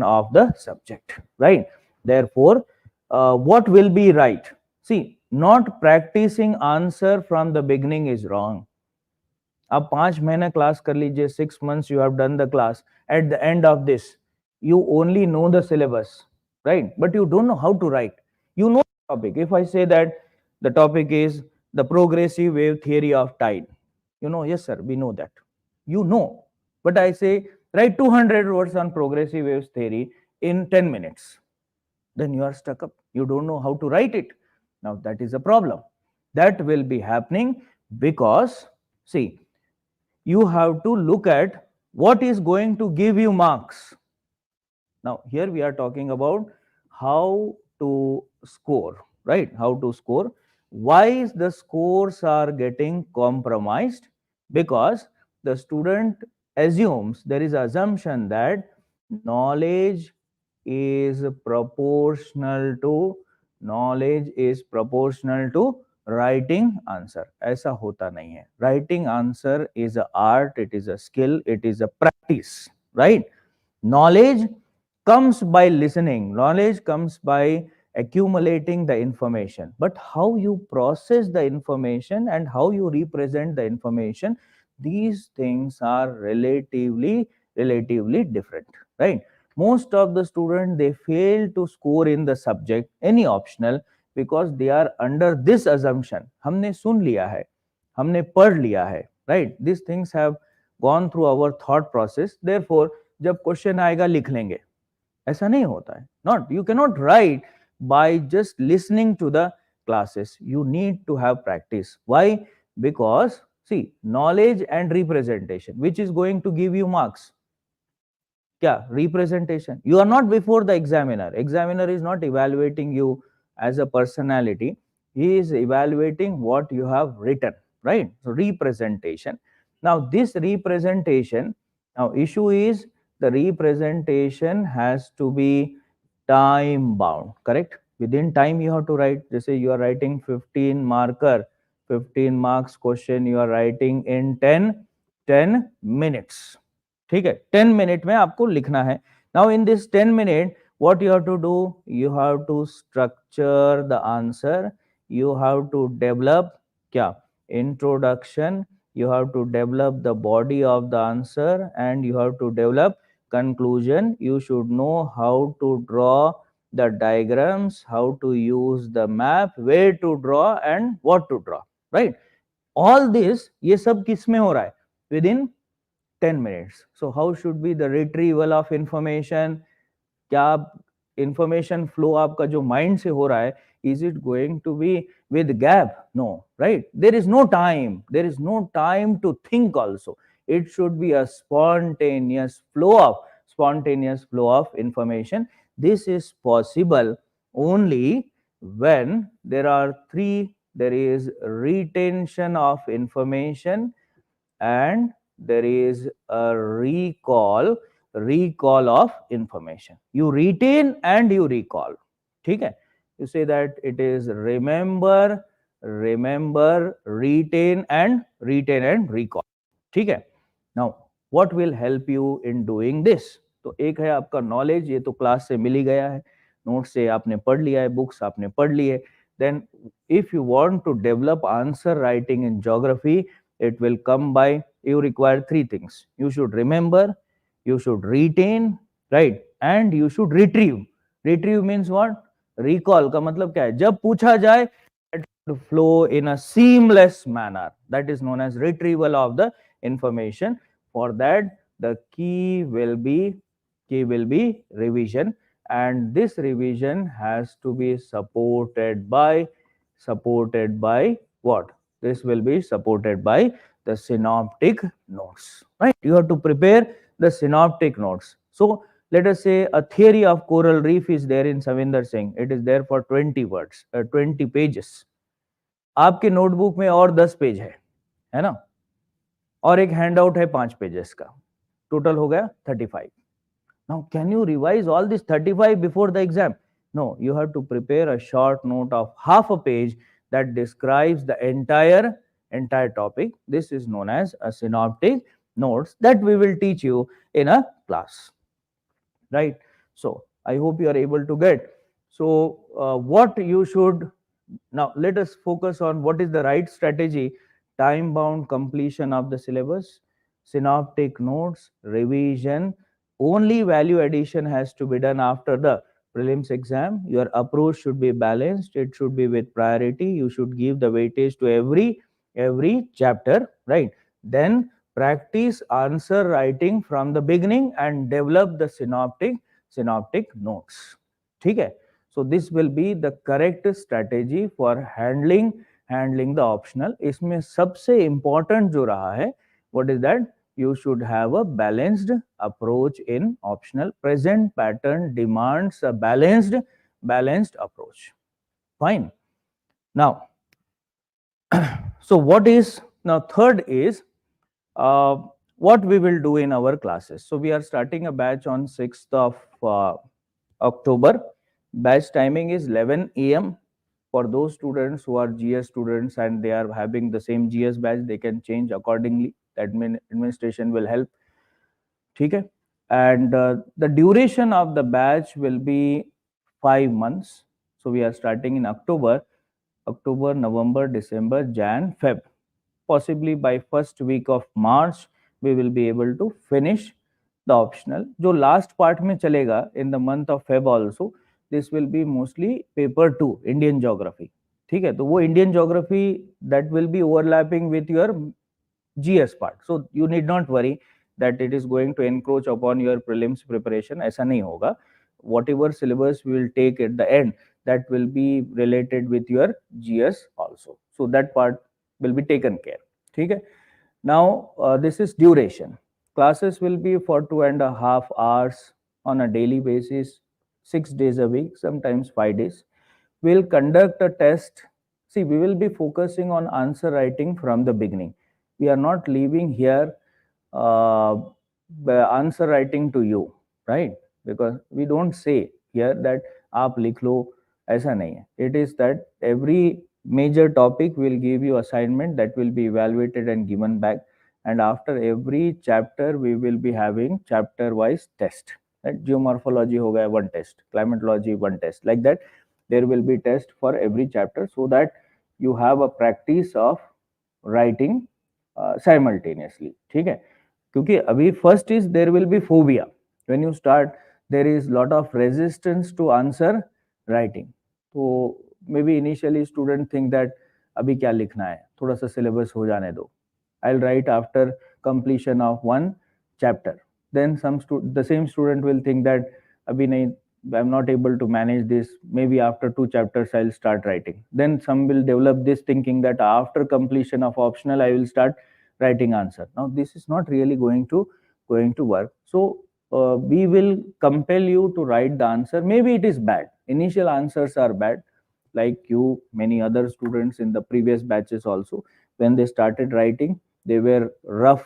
S1: of the subject, right? Therefore, what will be right? See, not practicing answer from the beginning is wrong. आप 5 महीने class कर लीजिए, 6 months you have done the class. At the end of this, you only know the syllabus, right? But you don't know how to write. You know the topic. If I say that the topic is the progressive wave theory of tide, you know, yes sir, we know that. You know. But I say write 200 words on progressive waves theory in 10 minutes. Then you are stuck up. You don't know how to write it. Now that is a problem. That will be happening because, see, you have to look at what is going to give you marks. Now, here we are talking about how to score, right? How to score. Why is the scores are getting compromised? Because the student assumes, there is assumption that knowledge is proportional to writing answer. ऐसा होता नहीं है. Writing answer is a art, it is a skill, it is a practice, right? Knowledge comes by listening, knowledge comes by accumulating the information, but how you process the information and how you represent the information, these things are relatively different, right? Most of the students, they fail to score in the subject, any optional, because they are under this assumption, हमने सुन लिया है, हमने पढ़ लिया है, right? These things have gone through our thought process. Therefore, जब question आएगा लिख लेंगे, ऐसा नहीं होता है. Not, you cannot write by just listening to the classes. You need to have practice. Why? Because, see, knowledge and representation, which is going to give you marks. क्या? Representation. You are not before the examiner. Examiner is not evaluating you as a personality. He is evaluating what you have written, right? So representation. Now this representation, now issue is the representation has to be time bound, correct? Within time you have to write. Just say you are writing 15 marks question, you are writing in 10 minutes. ठीक है, 10 minute में आपको लिखना है. Now in this 10 minute what you have to do, you have to structure the answer, you have to develop क्या? Introduction, you have to develop the body of the answer, and you have to develop conclusion. You should know how to draw the diagrams, how to use the map, where to draw and what to draw, right? All this, ये सब किस में हो रहा है? Within 10 minutes. So how should be the retrieval of information? क्या information flow आपका जो mind से हो रहा है, is it going to be with gap? No, right? There is no time. There is no time to think also. It should be a spontaneous flow of information. This is possible only when there is retention of information and there is a recall of information. You retain and you recall. ठीक है? You say that it is remember, retain and recall. ठीक है? Now, what will help you in doing this? तो एक है आपका knowledge, ये तो क्लास से मिल ही गया है, नोट से आपने पढ़ लिया है, बुक्स आपने पढ़ ली है. Then if you want to develop answer writing in geography, it will come by, you require 3 things. You should remember, you should retain, right? And you should retrieve. Retrieve means what? Recall का मतलब क्या है? जब पूछा जाए, it should flow in a seamless manner. That is known as retrieval of the information. For that, the key will be revision, and this revision has to be supported by what? This will be supported by the synoptic notes, right? You have to prepare the synoptic notes. So let us say a theory of coral reef is there in Savinder Singh. It is there for 20 words, 20 pages. आपके notebook में और 10 page है ना? और एक handout है 5 pages का. Total हो गया 35. Now, can you revise all this 35 before the exam? No, you have to prepare a short note of half a page that describes the entire topic. This is known as a synoptic notes that we will teach you in a class, right? So I hope you are able to get. So what you should now, let us focus on what is the right strategy: time bound completion of the syllabus, synoptic notes, revision. Only value addition has to be done after the prelims exam. Your approach should be balanced, it should be with priority. You should give the weightage to every chapter, right? Then practice answer writing from the beginning and develop the synoptic notes. Okay? So this will be the correct strategy for handling the optional. इसमें सबसे important जो रहा है, what is that? You should have a balanced approach in optional. Present pattern demands a balanced approach. Fine. Now, so what is now third is what we will do in our classes. So we are starting a batch on 6th of October. Batch timing is 11 a.m. For those students who are GS students and they are having the same GS batch, they can change accordingly. The administration will help. Okay? And the duration of the batch will be 5 months. So we are starting in October, November, December, Jan, Feb. Possibly by first week of March, we will be able to finish the optional. जो last part में चलेगा in the month of Feb also, this will be mostly paper 2, Indian geography. ठीक है, तो वो Indian geography that will be overlapping with your GS part. So you need not worry that it is going to encroach upon your prelims preparation. ऐसा नहीं होगा. Whatever syllabus we will take at the end, that will be related with your GS also. So that part will be taken care. Okay? Now this is duration. Classes will be for 2.5 hours on a daily basis, 6 days a week, sometimes 5 days. We'll conduct a test. See, we will be focusing on answer writing from the beginning. We are not leaving here the answer writing to you, right? Because we don't say here that aap likh lo, aisa nahi hai. It is that every major topic will give you assignment that will be evaluated and given back, and after every chapter we will be having chapter wise test, right? Geomorphology ho gaya one test, climatology one test, like that there will be test for every chapter, so that you have a practice of writing simultaneously. ठीक है, क्योंकि अभी first is there will be phobia. When you start, there is lot of resistance to answer writing. तो maybe initially student think that अभी क्या लिखना है, थोड़ा सा syllabus हो जाने दो. I'll write after completion of one chapter. Then the same student will think that abhi nahi, I'm not able to manage this. Maybe after 2 chapters I'll start writing. Then some will develop this thinking that after completion of optional I will start writing answer. Now this is not really going to work. So we will compel you to write the answer. Maybe it is bad. Initial answers are bad. Like you, many other students in the previous batches also, when they started writing, they were rough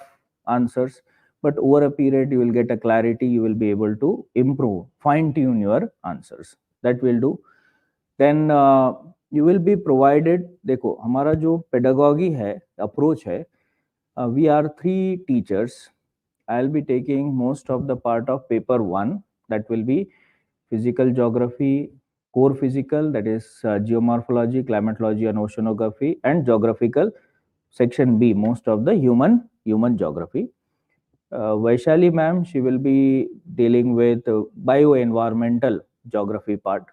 S1: answers, but over a period you will get a clarity, you will be able to improve, fine tune your answers. That will do. Then you will be provided, देखो हमारा जो pedagogy है, approach है, we are 3 teachers. I'll be taking most of the part of paper 1, that will be physical geography, core physical, that is geomorphology, climatology and oceanography, and geographical section B, most of the human geography. Vaishali ma'am, she will be dealing with bioenvironmental geography part,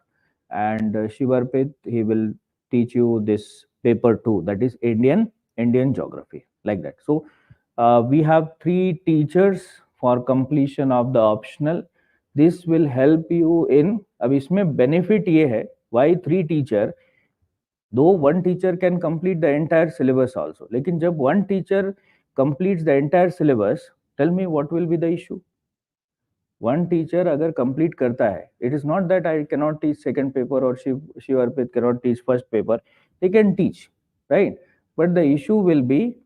S1: and Shivarpit, he will teach you this paper 2, that is Indian geography, like that. So we have 3 teachers for completion of the optional. This will help you in, अब इसमें benefit ये है, why 3 teacher? Though one teacher can complete the entire syllabus also, लेकिन जब one teacher completes the entire syllabus, tell me what will be the issue? One teacher अगर complete करता है, it is not that I cannot teach second paper or Shivarpit cannot teach first paper. They can teach, right? But the issue will be,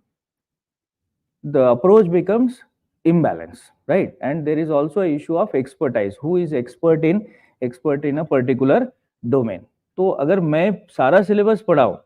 S1: the approach becomes imbalance, right? And there is also a issue of expertise, who is expert in a particular domain. तो अगर मैं सारा syllabus पढ़ाऊं,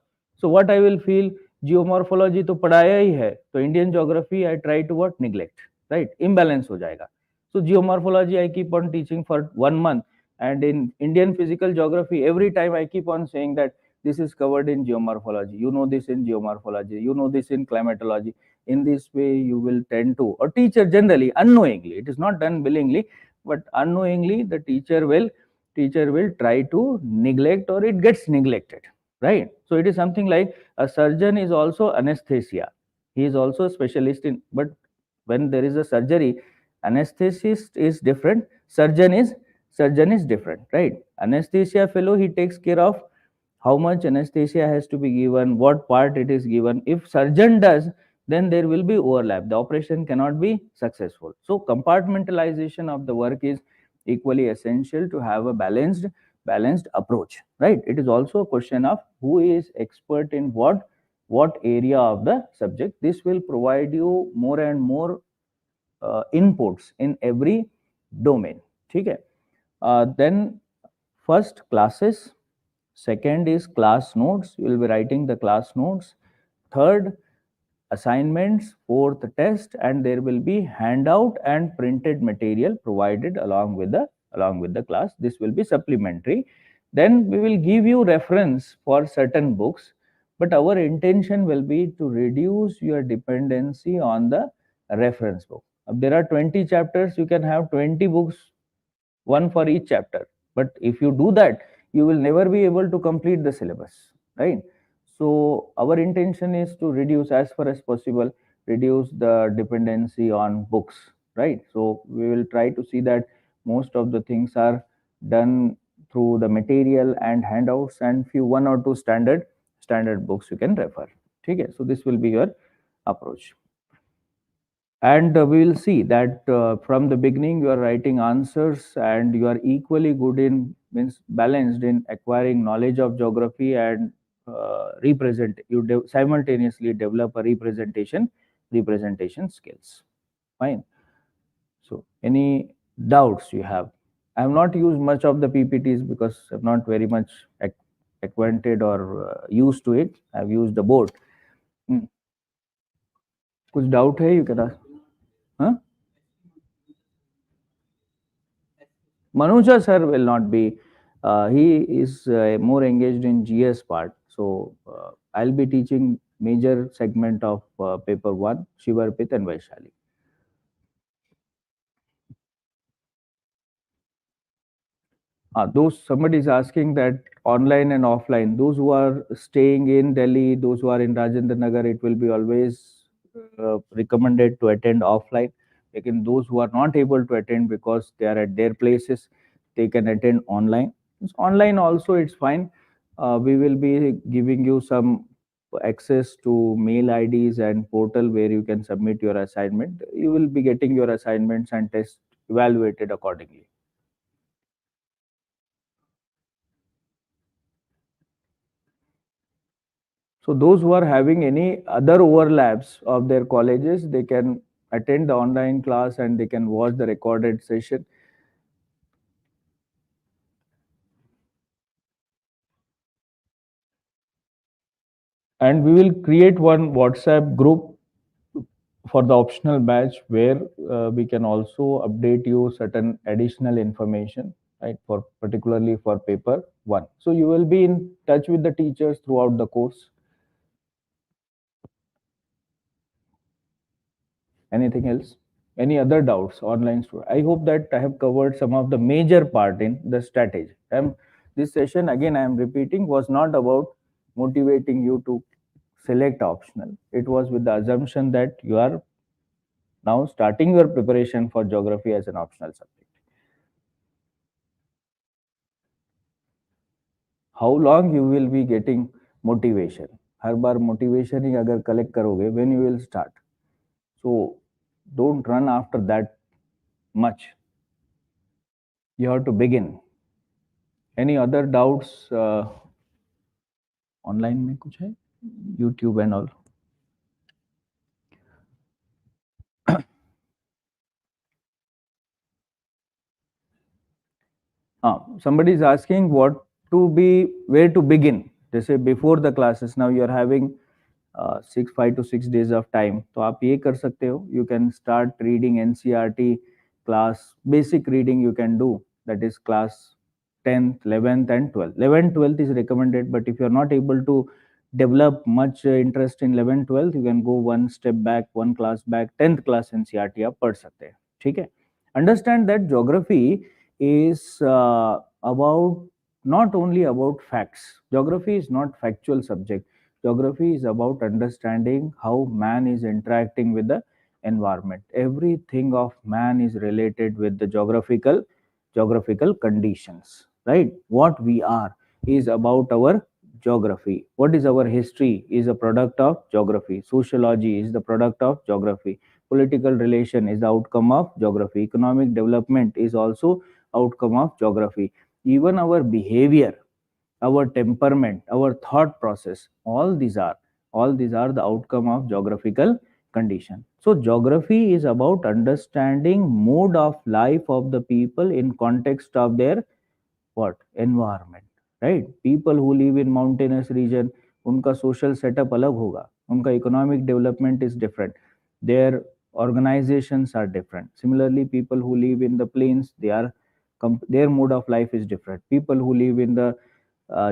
S1: so what I will feel, geomorphology तो पढ़ाया ही है, तो Indian geography I try to what neglect, right? Imbalance हो जाएगा. So geomorphology I keep on teaching for 1 month, and in Indian physical geography every time I keep on saying that this is covered in geomorphology, you know this in geomorphology, you know this in climatology. In this way you will tend to, or teacher generally unknowingly, it is not done willingly, but unknowingly the teacher will try to neglect, or it gets neglected, right? So it is something like a surgeon is also anesthesia, he is also a specialist in, but when there is a surgery, anesthetist is different, surgeon is different, right? Anesthesia fellow, he takes care of how much anesthesia has to be given, what part it is given. If surgeon does, then there will be overlap, the operation cannot be successful. So compartmentalization of the work is equally essential to have a balanced approach, right? It is also a question of who is expert in what area of the subject. This will provide you more and more inputs in every domain. ठीक है? Then first classes, second is class notes, you will be writing the class notes, third assignments, fourth test, and there will be handout and printed material provided along with the class. This will be supplementary. Then we will give you reference for certain books, but our intention will be to reduce your dependency on the reference book. There are 20 chapters, you can have 20 books, one for each chapter, but if you do that, you will never be able to complete the syllabus, right? So our intention is to reduce as far as possible, reduce the dependency on books, right? So we will try to see that most of the things are done through the material and handouts, and few one or two standard books you can refer. Okay, so this will be your approach. And we will see that from the beginning you are writing answers, and you are equally good in, means balanced in acquiring knowledge of geography, and represent, you simultaneously develop a representation skills. Fine. So any doubts you have? I have not used much of the PPTs because I'm not very much acquainted or used to it. I've used the board. कुछ doubt है, you can ask. Huh? Manuja sir will not be. He is more engaged in GS part. So I'll be teaching major segment of paper one, Shivarpit and Vaishali. Those somebody is asking that online and offline. Those who are staying in Delhi, those who are in Rajendra Nagar, it will be always recommended to attend offline. Again, those who are not able to attend because they are at their places, they can attend online. It's online also, it's fine. We will be giving you some access to mail IDs and portal where you can submit your assignment. You will be getting your assignments and tests evaluated accordingly. So those who are having any other overlaps of their colleges, they can attend the online class and they can watch the recorded session. And we will create one WhatsApp group for the optional batch where we can also update you certain additional information, right, for particularly for paper one. So you will be in touch with the teachers throughout the course. Anything else? Any other doubts? Online student? I hope that I have covered some of the major part in the strategy. This session, again, I am repeating, was not about motivating you to select optional. It was with the assumption that you are now starting your preparation for geography as an optional subject. How long you will be getting motivation? Her bar motivation ही अगर collect करोगे, when you will start? So don't run after that much. You have to begin. Any other doubts? Online में कुछ है? YouTube and all. Somebody is asking where to begin. They say before the classes. Now you are having 5 to 6 days of time. तो आप ये कर सकते हो. You can start reading NCERT class. Basic reading you can do. That is class 10th, 11th, and 12th. 11th, 12th is recommended, but if you are not able to develop much interest in 11th, 12th, you can go one step back, one class back. 10th class NCERT आप पढ़ सकते हैं. ठीक है. Understand that geography is about not only about facts. Geography is not factual subject. Geography is about understanding how man is interacting with the environment. Everything of man is related with the geographical conditions, right? What we are is about our geography. What is our history is a product of geography. Sociology is the product of geography. Political relation is the outcome of geography. Economic development is also outcome of geography. Even our behavior, our temperament, our thought process, all these are the outcome of geographical condition. So geography is about understanding mode of life of the people in context of their what environment, right? People who live in mountainous region, उनका social setup अलग होगा, उनका economic development is different, their organizations are different. Similarly, people who live in the plains, their mode of life is different. People who live in the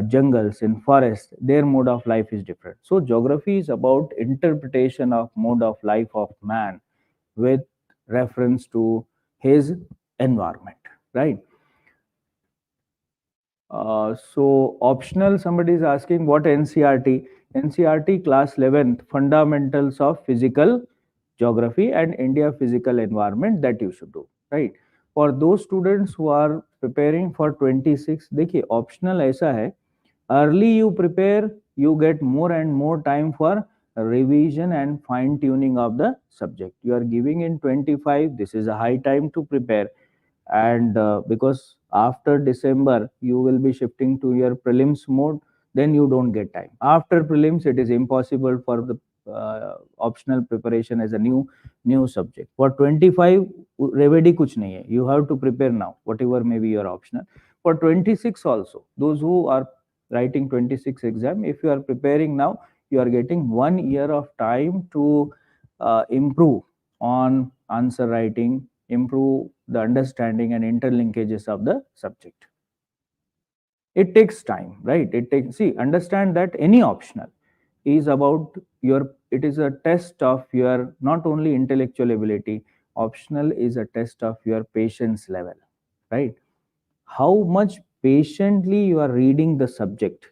S1: jungles, in forests, their mode of life is different. So geography is about interpretation of mode of life of man with reference to his environment, right? So optional, somebody is asking what NCERT. NCERT class 11th fundamentals of physical geography and India physical environment that you should do, right? For those students who are preparing for 26, देखिए optional ऐसा है, early you prepare, you get more and more time for revision and fine tuning of the subject. You are giving in 25, this is a high time to prepare. And because after December you will be shifting to your prelims mode, then you don't get time. After prelims it is impossible for the optional preparation as a new subject. For 25 remedy kuch nahi hai, you have to prepare now whatever may be your optional. For 26 also, those who are writing 26 exam, if you are preparing now, you are getting 1 year of time to improve on answer writing, improve the understanding and interlinkages of the subject. It takes time, right? It takes, see, understand that any optional is about your, it is a test of your not only intellectual ability, optional is a test of your patience level, right? How much patiently you are reading the subject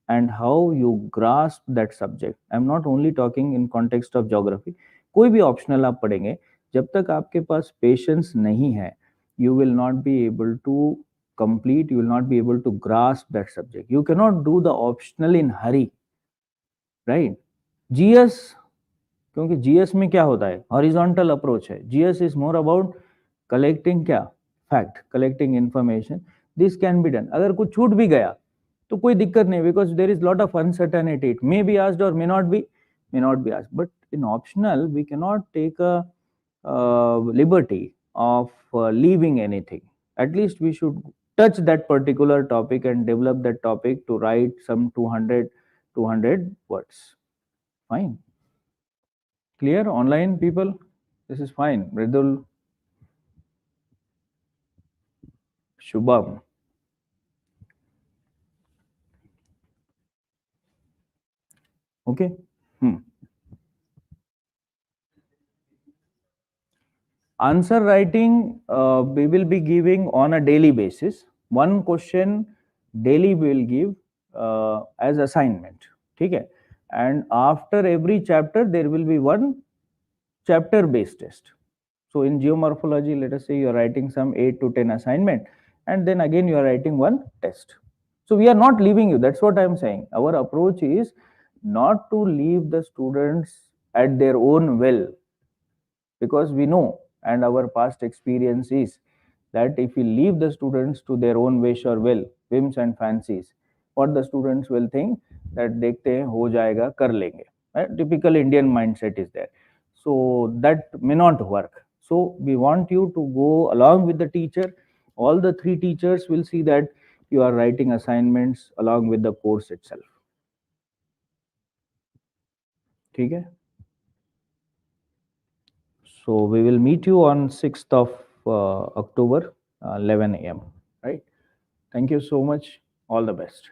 S1: and how you grasp that subject. I'm not only talking in context of geography. कोई भी optional आप पढ़ेंगे, जब तक आपके पास patience नहीं है, you will not be able to complete, you will not be able to grasp that subject. You cannot do the optional in hurry, right? GS, क्योंकि GS में क्या होता है, हॉरिजॉन्टल अप्रोच है. GS is more about collecting क्या, fact, collecting information. This can be done. अगर कुछ छूट भी गया तो कोई दिक्कत नहीं, because there is lot of uncertainty. It may be asked और may not be asked. But in optional we cannot take a liberty of leaving anything. At least we should touch that particular topic and develop that topic to write some 200 words. Fine. Clear? Online people, this is fine. Mridul, Shubham. Okay. Answer writing, we will be giving on a daily basis. One question daily we will give as assignment. Okay. And after every chapter, there will be one chapter based test. So in geomorphology, let us say you are writing some 8 to 10 assignment, and then again you are writing one test. So we are not leaving you. That's what I am saying. Our approach is not to leave the students at their own will, because we know and our past experience is that if we leave the students to their own wish or will, whims and fancies, what the students will think that dekhte hain, ho jayega, kar lenge. Typical Indian mindset is there. So that may not work. So we want you to go along with the teacher All the three teachers will see that you are writing assignments along with the course itself. ठीक है? So we will meet you on 6th of October, 11 a.m. Right? Thank you so much. All the best.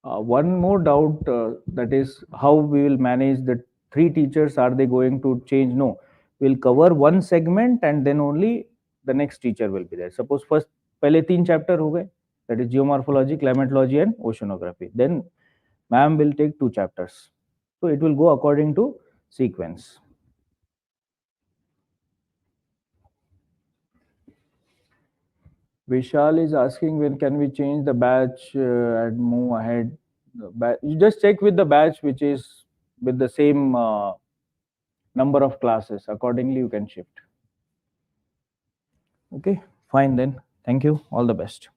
S1: One more doubt, that is how we will manage the three teachers. Are they going to change? No, we'll cover one segment and then only the next teacher will be there. Suppose first पहले तीन chapter हो गए, that is geomorphology, climatology and oceanography. Then ma'am will take two chapters. So it will go according to sequence. Vishal is asking when can we change the batch and move ahead. You just check with the batch which is with the same number of classes. Accordingly, you can shift. Okay, fine then. Thank you. All the best.